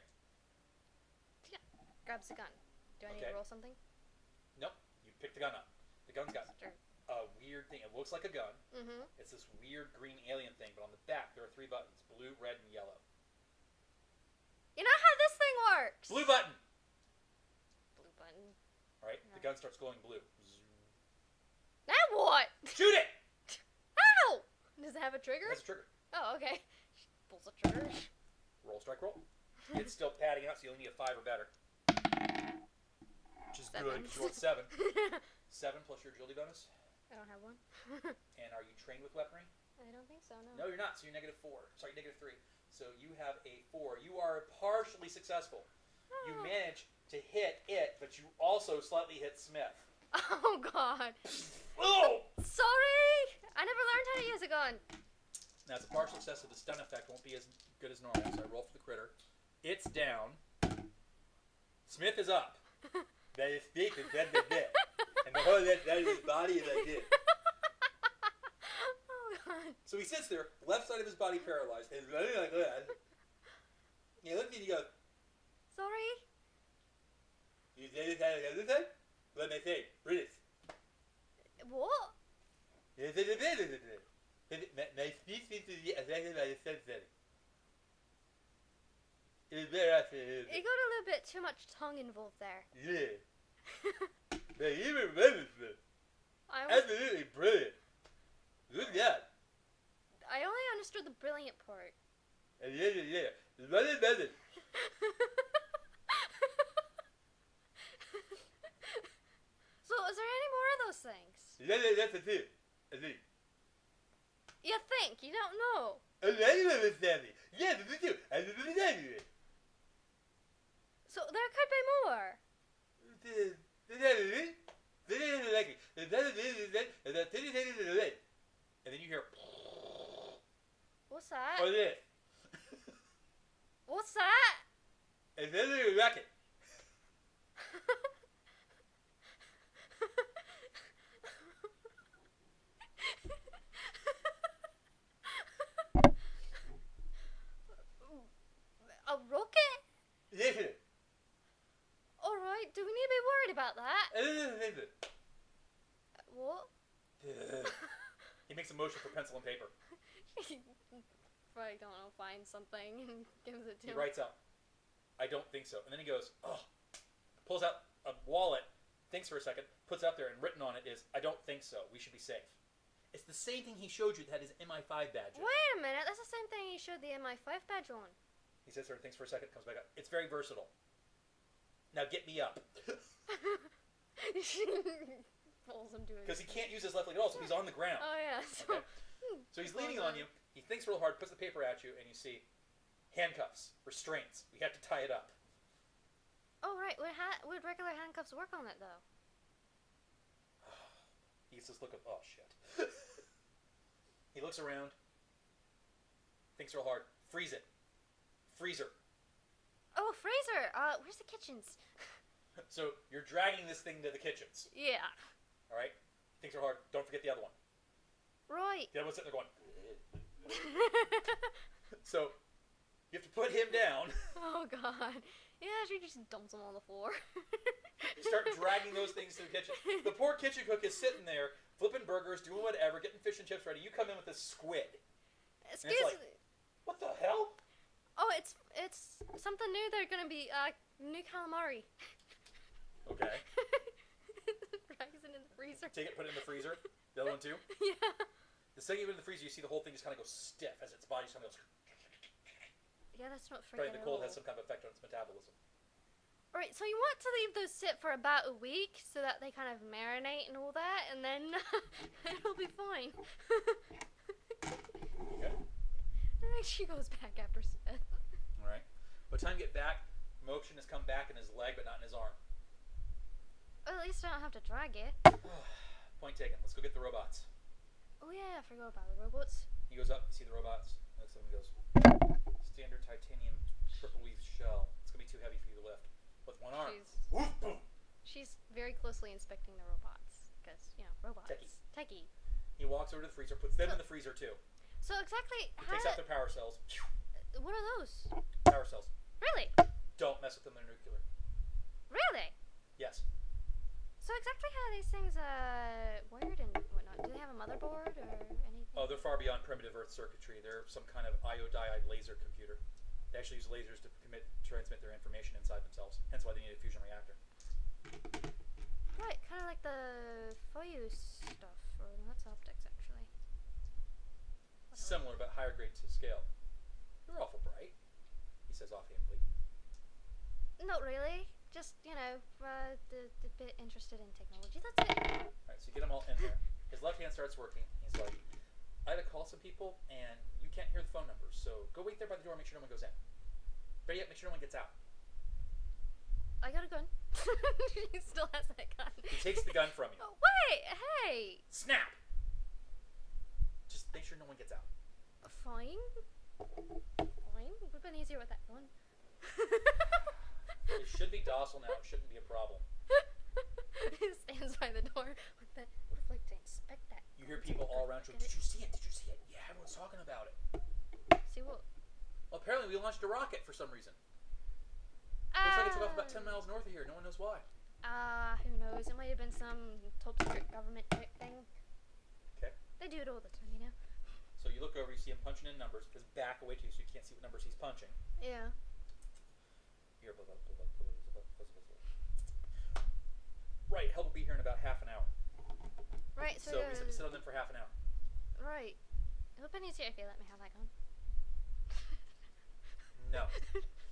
Yeah. Grabs the gun. Do I need to roll something? Nope. You pick the gun up. The gun's got a weird thing. It looks like a gun. Mm-hmm. It's this weird green alien thing, but on the back there are 3 buttons: blue, red, and yellow. You know how this thing works? Blue button. Blue button. All right. The gun starts glowing blue. Now what? Shoot it! Ow! Does it have a trigger? It has a trigger. Oh, okay. She pulls a trigger. Roll, strike, roll. It's still padding out, so you only need a 5 or better. Which is 7. good, because you rolled 7. 7 plus your agility bonus. I don't have one. And are you trained with weaponry? I don't think so, no. No, you're not, so you're -4. Sorry, -3. So you have a 4. You are partially successful. You manage to hit it, but you also slightly hit Smith. Oh, God. Oh! Sorry! I never learned how to use a gun. Now, it's a partial success, so the stun effect won't be as good as normal, so I roll for the critter. It's down. Smith is up. That is Smith is dead. And the whole that is his body is like this. Oh, God. So he sits there, left side of his body paralyzed, and he's running like that. He looks at me and he goes, Sorry? "You say this side and the other side? What may I say? British." What? My speech seems to be affected by the sensory. It is very often. It got a little bit too much tongue involved there. Yeah. But even Renaissance. I Absolutely brilliant. Good job. only understood the brilliant part. And yeah. The money doesn't. So, is there any more of those things? That's the thing. I think. You think? You don't know. And I understand it. Yeah, that's the thing. I understand it. So, there could be more. And then you hear. What's that? Or this. What's that? And then there's a racket. A rocket? Listen. Alright, do we need to be worried about that? Listen. What? He makes a motion for pencil and paper. Probably don't know, find something and gives it to He him. writes out, "I don't think so." And then he goes, pulls out a wallet, thinks for a second, puts it up there, and written on it is, "I don't think so. We should be safe." It's the same thing he showed you that had his MI5 badge on. Wait a minute, that's the same thing he showed the MI5 badge on. He sits there and thinks for a second, comes back up. "It's very versatile. Now get me up." Pulls him to his... Because he can't use his left leg at all, so he's on the ground. Oh, yeah. So, Okay. So he's leaning on you. He thinks real hard, puts the paper at you, and you see handcuffs, restraints. We have to tie it up. Oh, right. Would regular handcuffs work on it, though? He gets this look of, oh, shit. He looks around, thinks real hard. Freeze it. Freezer. Oh, freezer. Where's the kitchens? So you're dragging this thing to the kitchens. Yeah. All right? Thinks real hard. Don't forget the other one. Right. The other one's sitting there going. So you have to put him down. Oh, God. Yeah, she just dumps him on the floor. You start dragging those things to the kitchen. The poor kitchen cook is sitting there, flipping burgers, doing whatever, getting fish and chips ready. You come in with this squid. Excuse like, me. What the hell? Oh, it's something new. They're gonna be new calamari. Okay. Drags it in the freezer. Take it, put it in the freezer. The other one too? Yeah. The second you put it in the freezer, you see the whole thing just kind of goes stiff as its body just kind of goes. Yeah, that's not freaking. Probably the cold has some kind of effect on its metabolism. Right, so you want to leave those sit for about a week so that they kind of marinate and all that, and then it'll be fine. Okay. And then she goes back after Smith. All right. By the time you get back, motion has come back in his leg, but not in his arm. Well, at least I don't have to drag it. Point taken. Let's go get the robots. Oh yeah, I forgot about the robots. He goes up, you see the robots. Looks at him and goes, standard titanium triple weave shell. It's going to be too heavy for you to lift. With one arm. Woof, boom. She's very closely inspecting the robots. Because, you know, robots. Techie. He walks over to the freezer, puts them in the freezer too. So exactly He takes out their power cells. What are those? Power cells. Really? Don't mess with them, they're nuclear. Really? Yes. So exactly how are these things wired and whatnot? Do they have a motherboard or anything? Oh, they're far beyond primitive Earth circuitry. They're some kind of iodiide laser computer. They actually use lasers to transmit their information inside themselves. Hence why they need a fusion reactor. Right, kind of like the Soyuz stuff, or that's optics actually. Similar, but higher grade to scale. You're awful bright, he says offhandedly. Not really. Just, you know, a bit interested in technology. That's it. Alright, so you get them all in there. His left hand starts working. He's like, I had to call some people, and you can't hear the phone numbers, so go wait there by the door and make sure no one goes in. Better yet, make sure no one gets out. I got a gun. He still has that gun. He takes the gun from you. Oh, wait, hey! Snap! Just make sure no one gets out. Fine. Fine. Would have been easier with that gun. It should be docile now. It shouldn't be a problem. He stands by the door with that. Would have liked to inspect that. You hear people all around you. Did you see it? Did you see it? Yeah, everyone's talking about it. See what? Well, apparently we launched a rocket for some reason. Looks like it took off about 10 miles north of here. No one knows why. Who knows? It might have been some top secret government type thing. Okay. They do it all the time, you know? So you look over, you see him punching in numbers. His back away to you so you can't see what numbers he's punching. Yeah. Here, right, help will be here in about half an hour. Right, So we sit on them for half an hour. Right. It would have been easier if you let me have that gun. No.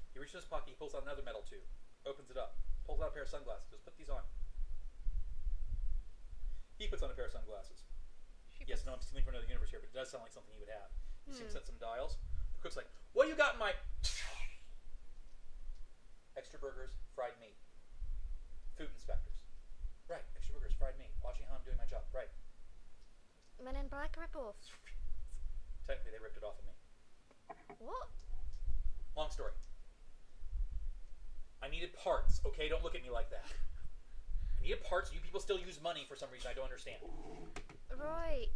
He reaches in his pocket, he pulls out another metal tube, opens it up, pulls out a pair of sunglasses, goes, put these on. He puts on a pair of sunglasses. Yes, no, I'm stealing from another universe here, but it does sound like something he would have. You see him set some dials. The cook's like, what do you got in my... Extra burgers, fried meat. Food inspectors. Right, extra burgers, fried meat. Watching how I'm doing my job. Right. Men in Black ripoff. Technically, they ripped it off of me. What? Long story. I needed parts, okay? Don't look at me like that. I needed parts. You people still use money for some reason I don't understand. Right.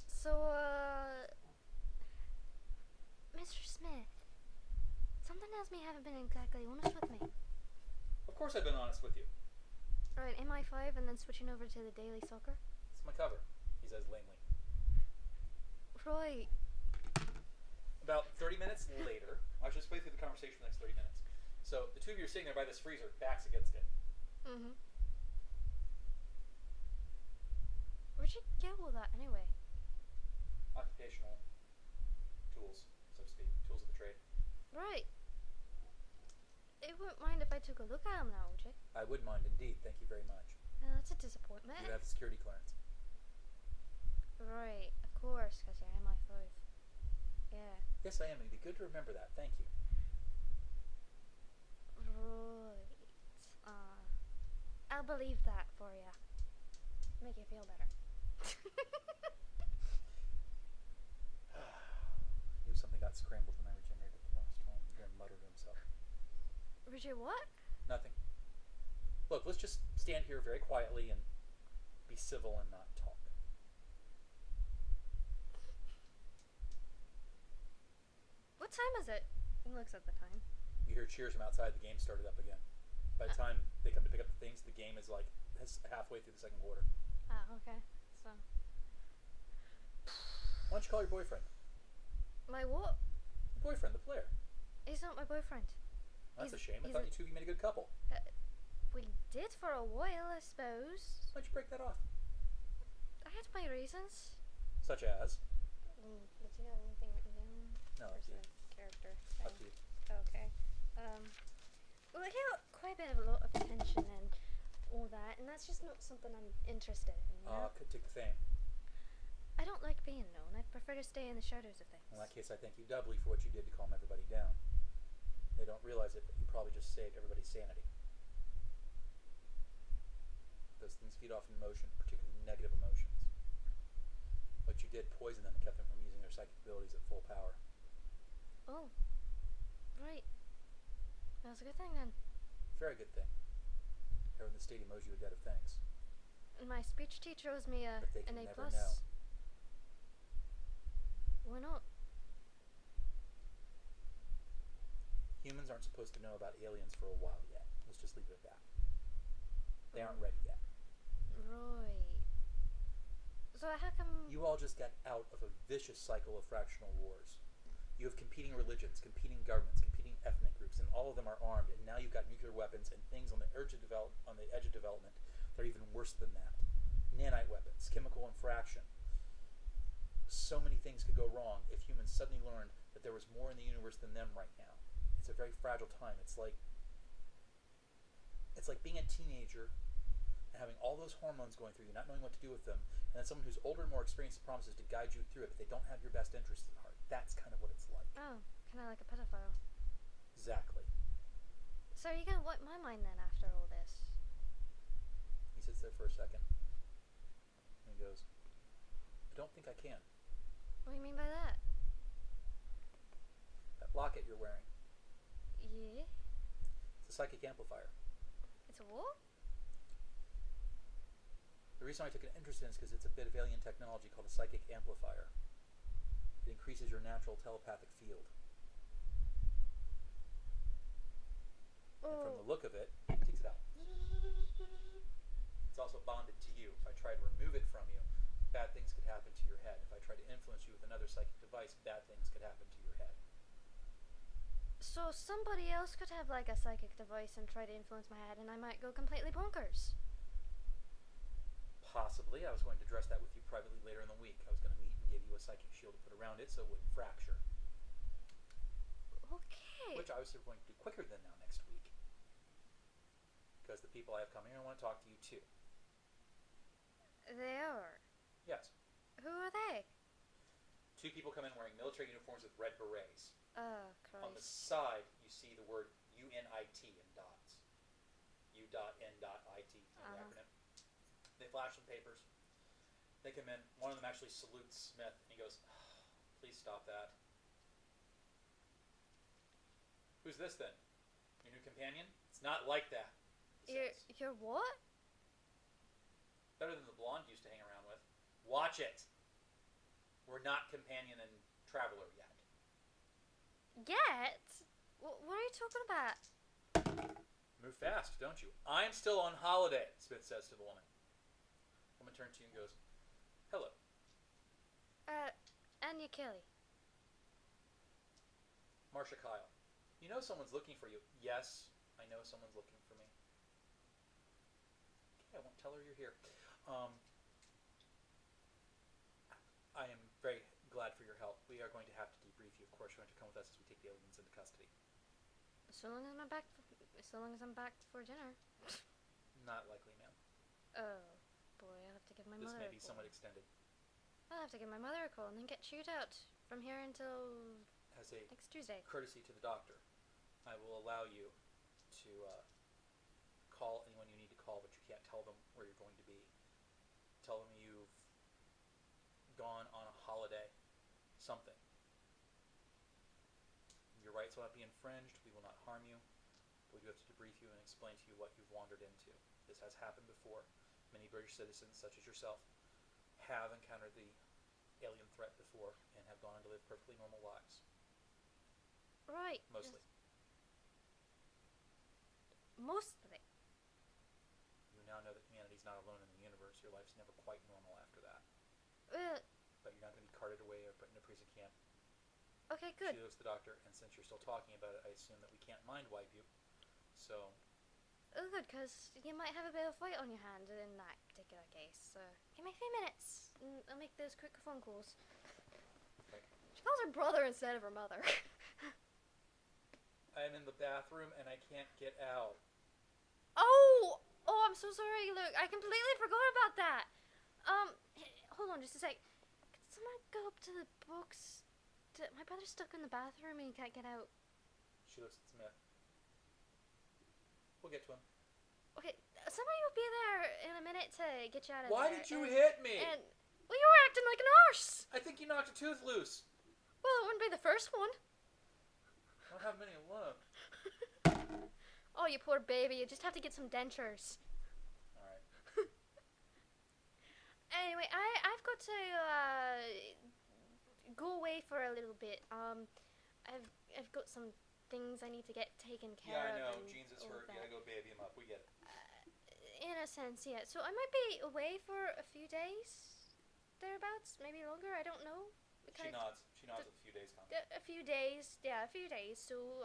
So, Mr. Smith, something tells me you haven't been exactly honest with me. Of course I've been honest with you. Right, MI5 and then switching over to the Daily Soccer? It's my cover, he says lamely. Right. About 30 minutes later, I should just play through the conversation for the next 30 minutes. So the two of you are sitting there by this freezer, backs against it. Mm-hmm. Where'd you get all that anyway? Occupational tools, so to speak. Tools of the trade. Right. You wouldn't mind if I took a look at them now, would you? I would mind indeed, thank you very much. That's a disappointment. You have the security clearance. Right, of course, because you're MI5. Yeah. Yes, I am. It'd be good to remember that. Thank you. Right. I'll believe that for you. Make you feel better. Knew something got scrambled when I regenerated the last time. You hear him mutter to himself. Richard, what? Nothing. Look, let's just stand here very quietly and be civil and not talk. What time is it? He looks at the time. You hear cheers from outside. The game started up again. By the time they come to pick up the things, the game is like halfway through the second quarter. Ah, okay. So. Why don't you call your boyfriend? My what? Your boyfriend, the player. He's not my boyfriend. That's a shame. I thought you two made a good couple. We did for a while, I suppose. Why'd you break that off? I had my reasons. Such as? Did you have anything written down? No, Where's up to you. the character Up thing? to you. Okay. Well, he got quite a lot of attention and all that, and that's just not something I'm interested in, you know? Could take the fame. I don't like being known. I prefer to stay in the shadows of things. In that case, I thank you doubly for what you did to calm everybody down. They don't realize it, but you probably just saved everybody's sanity. Those things feed off emotion, particularly negative emotions. What you did poisoned them and kept them from using their psychic abilities at full power. Oh, right. That's a good thing then. Very good thing. Everyone in the stadium owes you a debt of thanks. And my speech teacher owes me But they can an A+. never know. Why not? Humans aren't supposed to know about aliens for a while yet. Let's just leave it at that. They aren't ready yet. Right. So how come... You all just got out of a vicious cycle of fractional wars. You have competing religions, competing governments, competing ethnic groups, and all of them are armed. And now you've got nuclear weapons and things on the edge of development that are even worse than that. Nanite weapons, chemical infraction. So many things could go wrong if humans suddenly learned that there was more in the universe than them right now. It's a very fragile time. It's like being a teenager and having all those hormones going through you, not knowing what to do with them, and then someone who's older and more experienced promises to guide you through it, but they don't have your best interests at heart. That's kind of what it's like. Oh, kind of like a pedophile. Exactly. So are you going to wipe my mind then after all this? He sits there for a second, and he goes, I don't think I can. What do you mean by that? That locket you're wearing, Yeah? it's a psychic amplifier. It's a what? The reason I took an interest in it is because it's a bit of alien technology called a psychic amplifier. It increases your natural telepathic field. Oh. And from the look of it, it takes it out. It's also bonded to you. If I try to remove it from you, bad things could happen to your head. If I try to influence you with another psychic device, bad things could happen to your head. So somebody else could have like a psychic device and try to influence my head and I might go completely bonkers. Possibly. I was going to address that with you privately later in the week. I was going to meet and give you a psychic shield to put around it so it wouldn't fracture. Okay. Which I was going to do quicker than now next week. Because the people I have coming here want to talk to you too. They are? Yes. Who are they? 2 people come in wearing military uniforms with red berets. Oh, Christ. On the side, you see the word UNIT in dots. U.N.IT, the acronym. They flash some papers. They come in. One of them actually salutes Smith, and he goes, oh, please stop that. Who's this then? Your new companion? It's not like that. You're what? Better than the blonde you used to hang around with. Watch it. We're not companion and traveler yet. Yet? What are you talking about? Move fast, don't you? I'm still on holiday, Smith says to the woman. The woman turns to you and goes, hello. Anya Kelly. Marcia Kyle. You know someone's looking for you. Yes, I know someone's looking for me. Okay, I won't tell her you're here. I am very glad for your help. We are going to have to debrief you. Of course, you're going to come with us as we take the aliens into custody. So long as I'm back for dinner. Not likely, ma'am. Oh, boy, I'll have to give my This mother may a be call. somewhat extended. I'll have to give my mother a call and then get chewed out from here until As a next Tuesday. courtesy to the doctor, I will allow you to call anyone you need to call, but you can't tell them where you're going to be. Tell them you've gone on a holiday, something. Your rights will not be infringed. We will not harm you. But we do have to debrief you and explain to you what you've wandered into. This has happened before. Many British citizens, such as yourself, have encountered the alien threat before and have gone on to live perfectly normal lives. Right. Mostly. Mostly. You now know that humanity's not alone in the universe. Your life's never quite normal after that. But you're not going to be carted away or put in a prison camp. Okay, good. She looks at the doctor, and since you're still talking about it, I assume that we can't mind wipe you. So, Oh, good, because you might have a bit of fight on your hand in that particular case. So, give me a few minutes, and I'll make those quick phone calls. okay. She calls her brother instead of her mother. I'm in the bathroom, and I can't get out. I'm so sorry. Look, I completely forgot about that. Hold on just a sec. Could someone go up to the books? My brother's stuck in the bathroom and he can't get out. She looks at Smith. We'll get to him. Okay, somebody will be there in a minute to get you out of Why there. did you hit me? Well, you were acting like an arse. I think you knocked a tooth loose. Well, it wouldn't be the first one. I don't have many left. Oh, you poor baby. You just have to get some dentures. Alright. Anyway, I've got to go away for a little bit. I've got some things I need to get taken care of. Yeah, I know. Jeans is hurt. You gotta go baby him up. We get it. In a sense, yeah. So I might be away for a few days, thereabouts, maybe longer. I don't know. She nods. She nods with a few days coming. A few days, yeah, a few days. So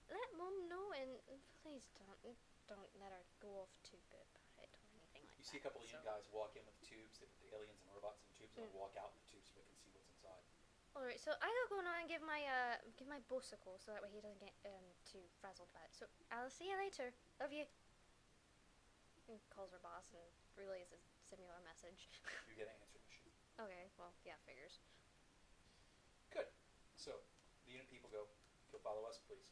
let Mum know, and please don't let her go off too bit by it or anything like that. You see a couple of you guys walk in with tubes. They put the aliens and robots in tubes and walk out with the tubes so we can see what's inside. All right, so I gotta go now and give my boss a call so that way he doesn't get too frazzled about it. So I'll see you later. Love you. He calls her boss and relays a similar message. You get an answering machine. Okay, well, yeah, figures. Good. So, the unit people go, if you'll follow us, please.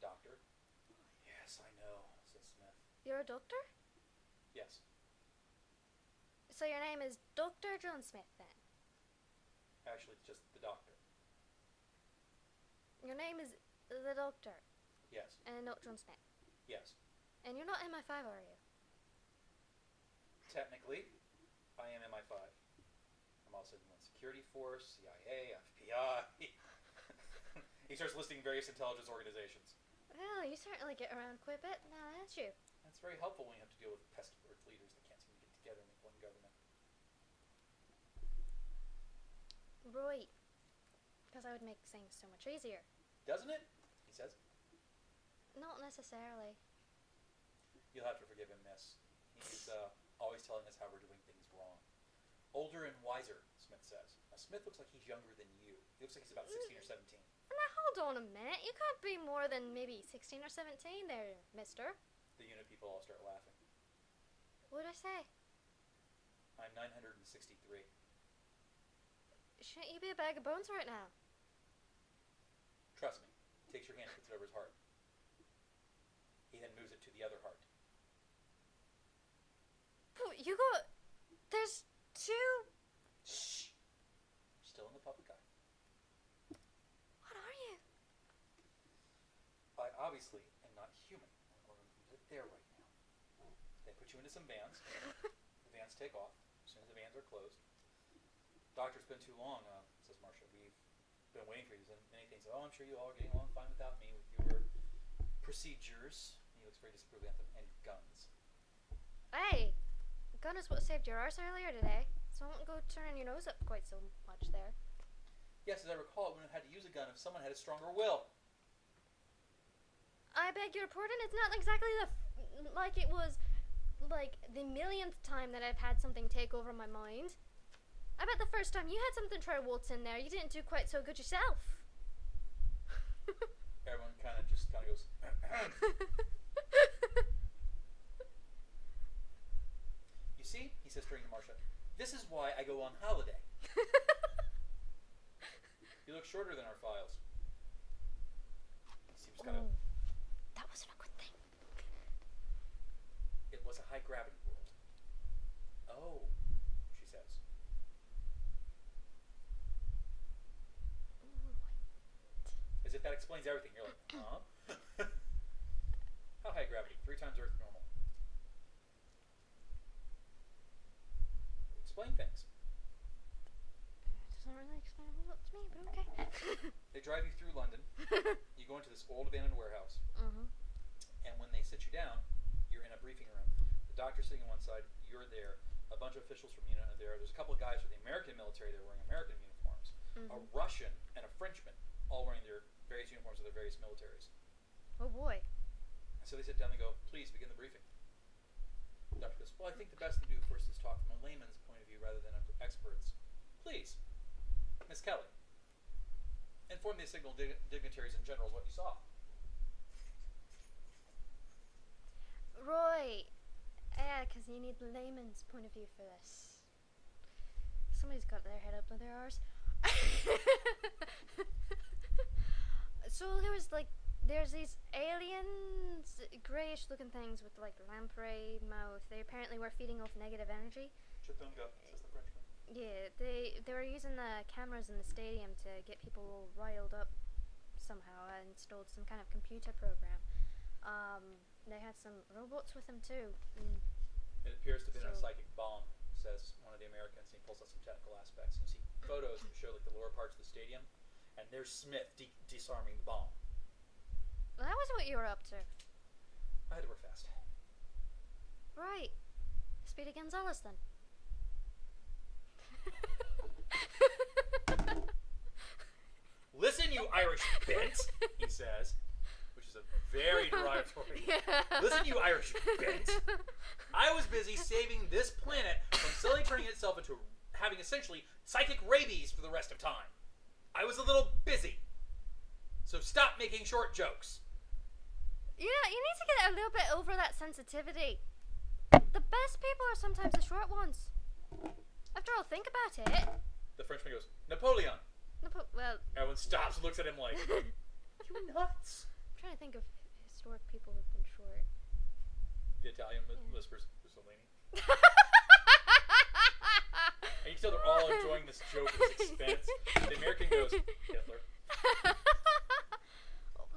Doctor? Yes, I know, says Smith. You're a doctor? Yes. So your name is Dr. John Smith, then? Actually, just the doctor. Your name is the doctor? Yes. And not John Smith? Yes. And you're not MI5, are you? Technically, I am MI5. I'm also in the security force, CIA, FBI. He starts listing various intelligence organizations. Well, you certainly get around quite a bit now, aren't you? That's very helpful when you have to deal with pesky Earth leaders that can't seem to get together and make one government. Right. Because I would make things so much easier. Doesn't it? He says. Not necessarily. You'll have to forgive him, miss. He's always telling us how we're doing things wrong. Older and wiser, Smith says. Now, Smith looks like he's younger than you. He looks like he's about 16 or 17. Now, hold on a minute. You can't be more than maybe 16 or 17 there, mister. The unit people all start laughing. What'd I say? I'm 963. Shouldn't you be a bag of bones right now? Trust me. He takes your hand and puts it over his heart. He then moves it to the other heart. You got... There's two... Shh! Still in the public eye. What are you? I obviously am not human. Or they're there right now. They put you into some vans. The vans take off as soon as the vans are closed. Doctor, it's been too long, says Marcia. We've been waiting for you. There's many things. Oh, I'm sure you all are getting along fine without me with your procedures. He looks very disapproving at them. And guns. Hey! Gun is what saved your arse earlier today. So don't go turning your nose up quite so much there. Yes, as I recall, we would have had to use a gun if someone had a stronger will. I beg your pardon? It's not exactly like it was like the millionth time that I've had something take over my mind. I bet the first time you had something try to waltz in there, you didn't do quite so good yourself. Everyone kind of goes. You see, he says turning to Marcia, this is why I go on holiday. You look shorter than our files. He seems kind of... That wasn't a good thing. It was a high gravity world. Oh, she says. As if that explains everything. You're like, huh? How high gravity? 3 times Earth normal. Explain things. Doesn't really explain a lot to me, but okay. They drive you through London. You go into this old abandoned warehouse. And when they sit you down, you're in a briefing room. The doctor's sitting on one side, you're there. A bunch of officials from UNIT are there. There's a couple of guys from the American military that are wearing American uniforms. A Russian and a Frenchman, all wearing their various uniforms of their various militaries. Oh boy. And so they sit down and go, please begin the briefing. The doctor goes, well, I think the best thing to do first is talk from a layman's point of view rather than experts. Please, Miss Kelly, inform the signal dignitaries and generals what you saw. Right. Yeah, because you need the layman's point of view for this. Somebody's got their head up with their arse. So there's these aliens, greyish looking things with like lamprey mouth. They apparently were feeding off negative energy. Chatunga, says the Frenchman. Yeah, they were using the cameras in the stadium to get people all riled up somehow. I installed some kind of computer program. They had some robots with them too. It appears to have been a psychic bomb, says one of the Americans, and he pulls out some technical aspects. You see photos that show like the lower parts of the stadium, and there's Smith disarming the bomb. Well, that was what you were up to. I had to work fast. Right. Speedy Gonzales then. Listen, you Irish bent, he says, which is a very derogatory. Listen, you Irish bent. I was busy saving this planet from slowly turning itself into having essentially psychic rabies for the rest of time. I was a little busy. So stop making short jokes. Yeah, you need to get a little bit over that sensitivity. The best people are sometimes the short ones. After all, think about it. The Frenchman goes, Napoleon. Well, everyone stops and looks at him like, you nuts. I'm trying to think of historic people who've been short. The Italian whispers, Mussolini. And you can tell they're all enjoying this joke at his expense. The American goes, Hitler.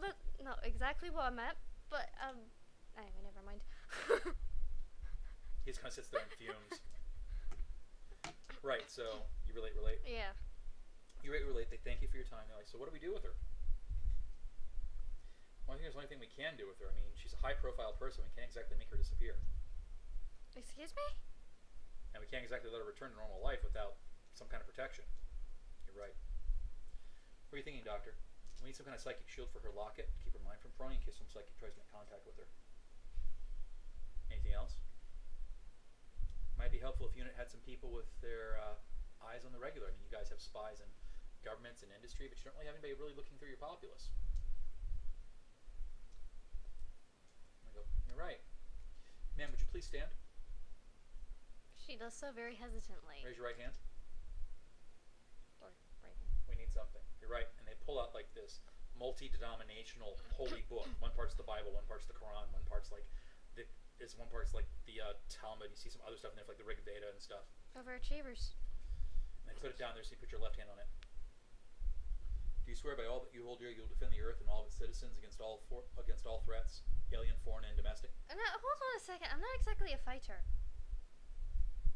That's not exactly what I meant, but anyway, never mind. He just kind of sits there and fumes. Right, so you relate. Yeah. You relate. They thank you for your time. They're like, so what do we do with her? Well, I think there's the only thing we can do with her. I mean, she's a high-profile person. We can't exactly make her disappear. Excuse me? And we can't exactly let her return to normal life without some kind of protection. You're right. What are you thinking, Doctor? We need some kind of psychic shield for her locket to keep her mind from froing in case some psychic tries to make contact with her. Anything else? Might be helpful if UNIT had some people with their eyes on the regular. I mean, you guys have spies in governments and industry, but you don't really have anybody really looking through your populace. I go, you're right. Ma'am, would you please stand? She does so very hesitantly. Raise your right hand. Or right hand. We need something. You're right. And they pull out like this multi-denominational holy book. One part's the Bible, one part's the Quran, one part's like the Talmud. You see some other stuff in there, like the Rig Veda and stuff. Overachievers. And they put it down there, so you put your left hand on it. Do you swear by all that you hold dear you will defend the earth and all of its citizens against all threats, alien, foreign, and domestic? Now, hold on a second. I'm not exactly a fighter.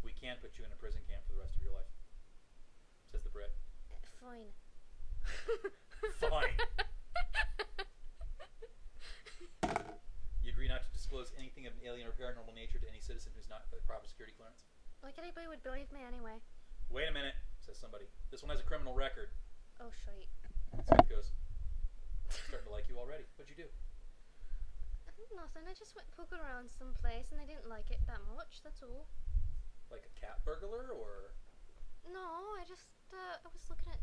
We can put you in a prison camp for the rest of your life, says the Brit. Fine. Fine. You agree not to disclose anything of an alien or paranormal nature to any citizen who's not the proper security clearance? Like anybody would believe me anyway. Wait a minute, says somebody. This one has a criminal record. Oh, shite. Smith goes, I'm starting to like you already. What'd you do? Nothing. I just went poking around someplace and I didn't like it that much. That's all. Like a cat burglar, or? No, I just I was looking at,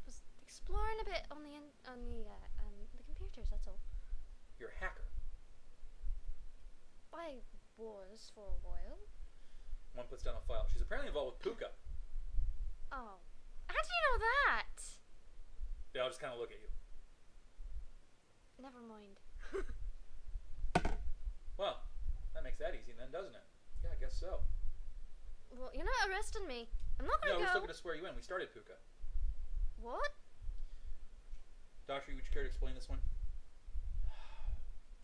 was exploring a bit on the computers. That's all. You're a hacker. I was for a while. One puts down a file. She's apparently involved with Puka. Oh, how do you know that? They all just kind of look at you. Never mind. Well, that makes that easy then, doesn't it? Yeah, I guess so. Well, you're not arresting me. I'm not gonna go. No, we're still gonna swear you in. We started Puka. What? Doctor, would you care to explain this one?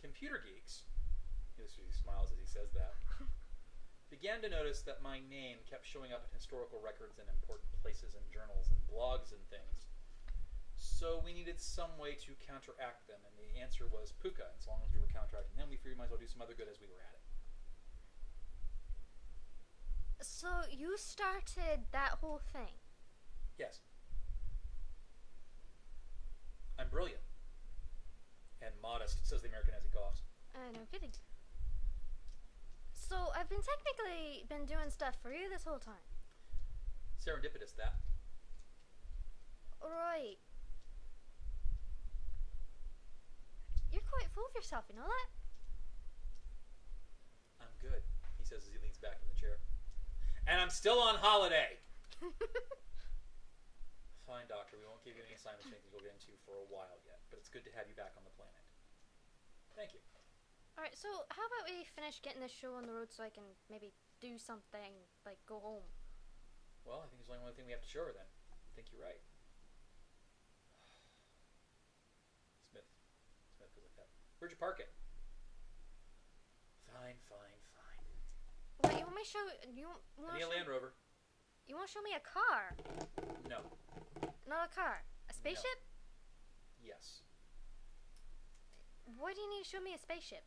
Computer geeks, he smiles as he says that, began to notice that my name kept showing up in historical records in important places and journals and blogs and things. So we needed some way to counteract them, and the answer was Puka. And so long as we were counteracting them, we figured we might as well do some other good as we were at it. So you started that whole thing? Yes. I'm brilliant. And modest, says the American as he coughs. No kidding. So I've technically been doing stuff for you this whole time. Serendipitous, that. Right. You're quite full of yourself, you know that? I'm good, he says as he leans back in the chair. And I'm still on holiday. Fine, Doctor. We won't give you any assignments or anything you'll get into for a while yet, but it's good to have you back on the planet. Thank you. Alright, so how about we finish getting this show on the road so I can maybe do something, like go home? Well, I think it's the only one thing we have to show her then. I think you're right. Smith goes like that. Where'd you park it? Fine. What, you want me to show... I need a Land Rover. You want to show me a car? No. Not a car? A spaceship? No. Yes. Why do you need to show me a spaceship?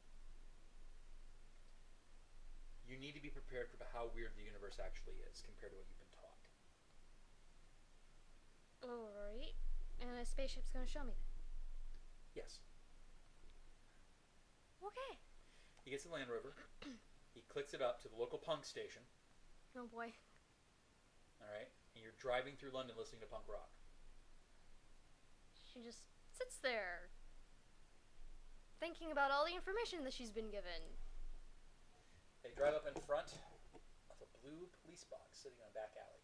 You need to be prepared for how weird the universe actually is compared to what you've been taught. Alright. And a spaceship's gonna show me that? Yes. Okay. He gets the Land Rover. He clicks it up to the local punk station. Oh boy. Alright? And you're driving through London listening to punk rock. She just sits there, thinking about all the information that she's been given. They drive up in front of a blue police box sitting in a back alley.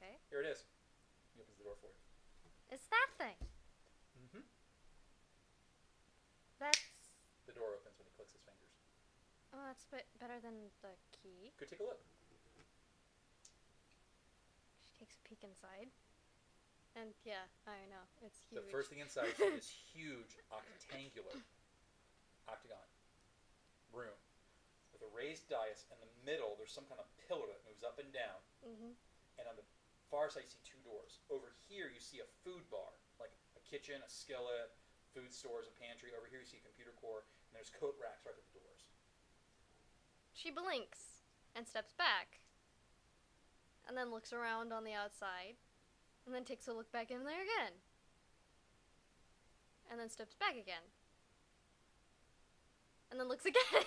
Okay. Here it is. He opens the door for you. It's that thing. Mm-hmm. That's... The door opens when he clicks his fingers. Oh, that's a bit better than the key. Go take a look. She takes a peek inside. And yeah, I know. It's huge. The first thing inside is this huge octangular octagon room with a raised dais. In the middle, there's some kind of pillar that moves up and down. Mm-hmm. And on the far side, you see two doors. Over here, you see a food bar, like a kitchen, a skillet, food stores, a pantry. Over here, you see a computer core, and there's coat racks right at the doors. She blinks and steps back. And then looks around on the outside. And then takes a look back in there again. And then steps back again. And then looks again.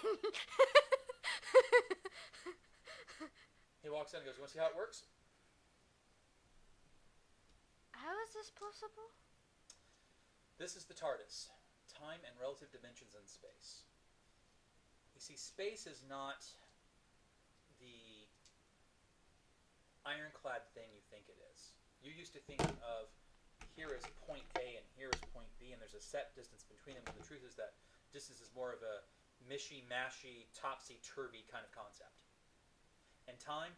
He walks in and goes, "You want to see how it works?" How is this possible? This is the TARDIS. Time and relative dimensions in space. You see, space is not the ironclad thing you think it is. You're used to thinking of here is point A and here is point B, and there's a set distance between them, and the truth is that distance is more of a mishy-mashy, topsy-turvy kind of concept. And time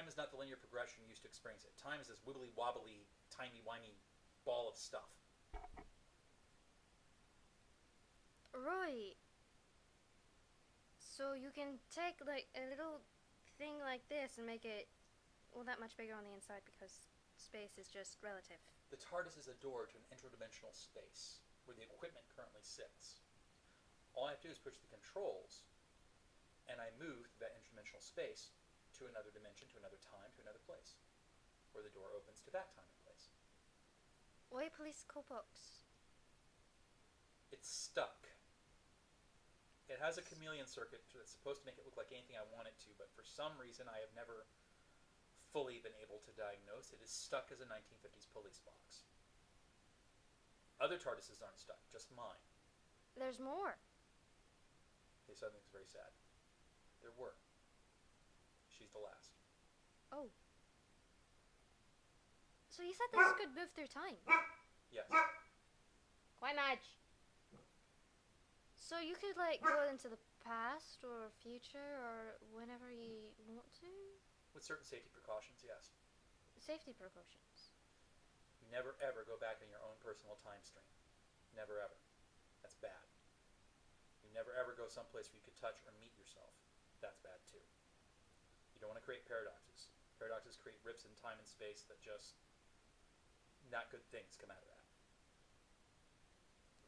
is not the linear progression you used to experience it. Time is this wibbly-wobbly, timey-wimey ball of stuff. Right. So you can take like a little thing like this and make it, well, that much bigger on the inside because space is just relative. The TARDIS is a door to an interdimensional space where the equipment currently sits. All I have to do is push the controls, and I move through that interdimensional space to another dimension, to another time, to another place, where the door opens to that time and place. Why police call box? It's stuck. It has a chameleon circuit that's supposed to make it look like anything I want it to, but for some reason I have never fully been able to diagnose. It is stuck as a 1950s police box. Other TARDISes aren't stuck, just mine. There's more. Okay, so I think it's very sad. There were. She's the last. Oh. So you said this could move through time? Yes. Quite much. So you could like go into the past or future or whenever you want to? With certain safety precautions, yes. Safety precautions. Never ever go back in your own personal time stream. Never ever. That's bad. You never ever go someplace where you could touch or meet yourself. That's bad too. You don't want to create paradoxes. Paradoxes create rips in time and space that just not good things come out of that.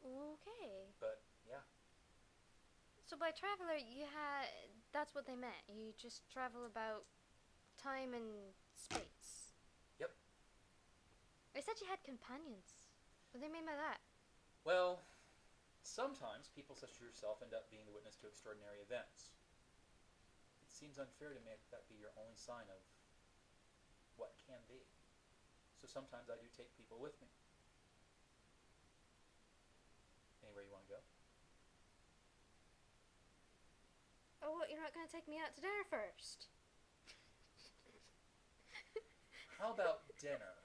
Okay. But yeah. So by traveler, that's what they meant. You just travel about time and space. Yep. I said you had companions. What do they mean by that? Well, sometimes people such as yourself end up being the witness to extraordinary events. It seems unfair to make that be your only sign of what can be. So sometimes I do take people with me. Anywhere you want to go? Oh, what, you're not going to take me out to dinner first? How about dinner?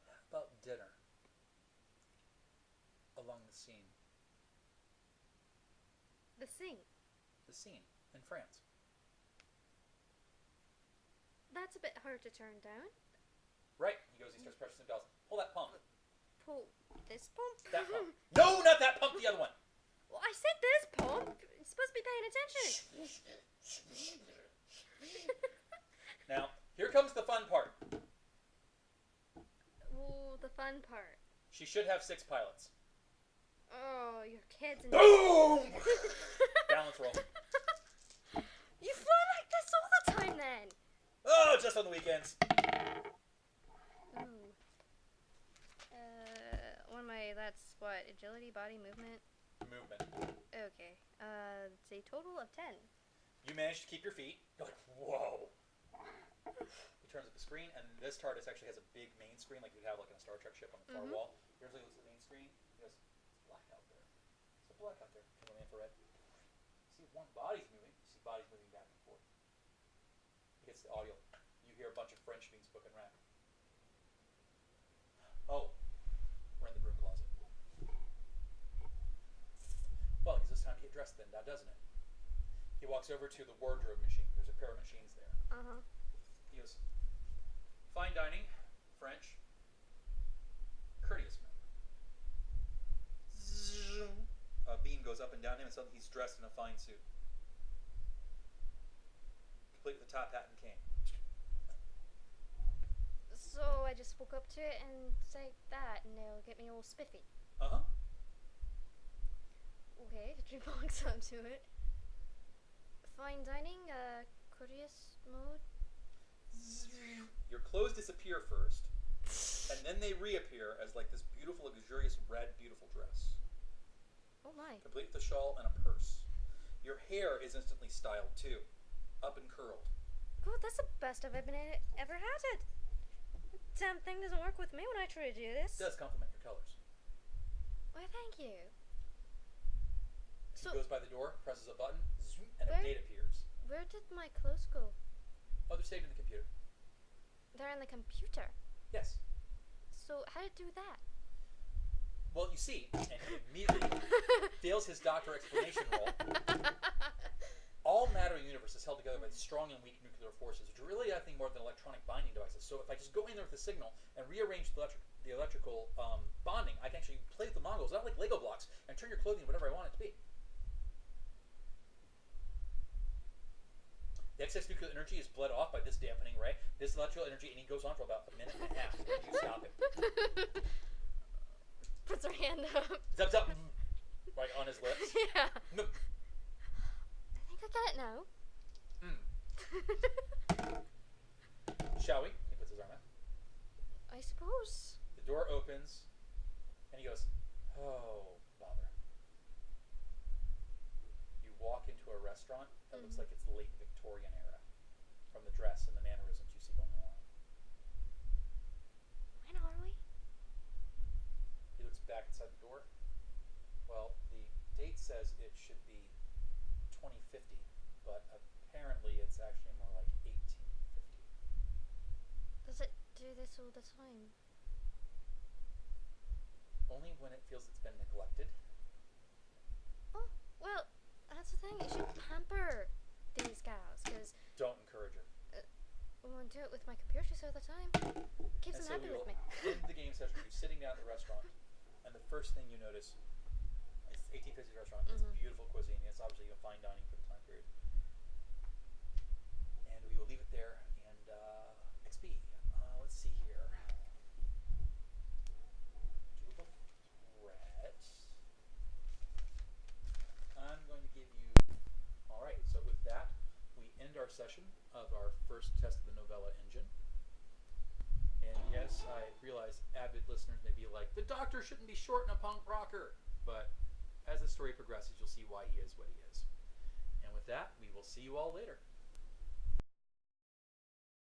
How about dinner along the Seine? The Seine? The Seine in France. That's a bit hard to turn down. Right. He goes, he starts pressing some bells. Pull that pump. Pull this pump? That pump. No, not that pump, the other one. Well, I said this pump. You're supposed to be paying attention. Now, here comes the fun part. Ooh, the fun part. She should have 6 pilots. Oh, your kids and... Boom! Balance roll. You fly like this all the time then. Oh, just on the weekends. Ooh. That's what, agility, body, movement? Movement. Okay. It's a total of 10. You managed to keep your feet. You're like, whoa. He turns up the screen, and this TARDIS actually has a big main screen, like you'd have like in a Star Trek ship on the far wall. Here's like the main screen. He goes, it's black out there. It's so black out there. In the infrared. You see one body's moving. You see bodies moving back and forth. He gets the audio. You hear a bunch of French being spoken rap. Oh, we're in the broom closet. Well, I guess it's time to get dressed then, now doesn't it? He walks over to the wardrobe machine. There's a pair of machines there. He goes, fine dining, French, courteous member. A beam goes up and down him, and suddenly he's dressed in a fine suit. Complete with a top hat and cane. So I just walk up to it and say that, and they'll get me all spiffy. Uh-huh. Okay, he walks up to it. Fine dining, courteous mode. Your clothes disappear first, and then they reappear as like this beautiful, luxurious, red, beautiful dress. Oh my. Complete with a shawl and a purse. Your hair is instantly styled too, up and curled. God, that's the best I've ever had it. Damn thing doesn't work with me when I try to do this. It does complement your colors. Why, thank you. He goes by the door, presses a button, and a date appears. Where did my clothes go? Oh, they're saved in the computer. They're in the computer? Yes. So how did it do that? Well, you see, and he immediately fails his doctor explanation roll. All matter in the universe is held together by strong and weak nuclear forces, which are really nothing more than electronic binding devices. So if I just go in there with a signal and rearrange the electrical bonding, I can actually play with the Mongols, not like Lego blocks, and turn your clothing whatever I want it to be. The excess nuclear energy is bled off by this dampening, right? This electrical energy, and he goes on for about a minute and a half. You stop it. Puts her hand up. Zub zub. Right on his lips. Yeah. No. I think I get it now. Shall we? He puts his arm out. I suppose. The door opens, and he goes, oh, bother. You walk into a restaurant that looks like it's late Victorian era, from the dress and the mannerisms you see going on. When are we? He looks back inside the door. Well, the date says it should be 2050, but apparently it's actually more like 1850. Does it do this all the time? Only when it feels it's been neglected. Oh, well, that's the thing. You should pamper these cows, because... Don't encourage her. I won't do it with my computers all the time. Keeps them happy with me. In the game session, you're sitting down at the restaurant, and the first thing you notice is 1850s restaurant. It's beautiful cuisine. It's obviously a fine dining for the time period. And we will leave it there. And XP. Let's see here. Doable threat. I'm going to give you. All right. So with that, we end our session of our first test of the Novella engine. And yes, I realize avid listeners may be like, the Doctor shouldn't be short in a punk rocker. But as the story progresses, you'll see why he is what he is. And with that, we will see you all later.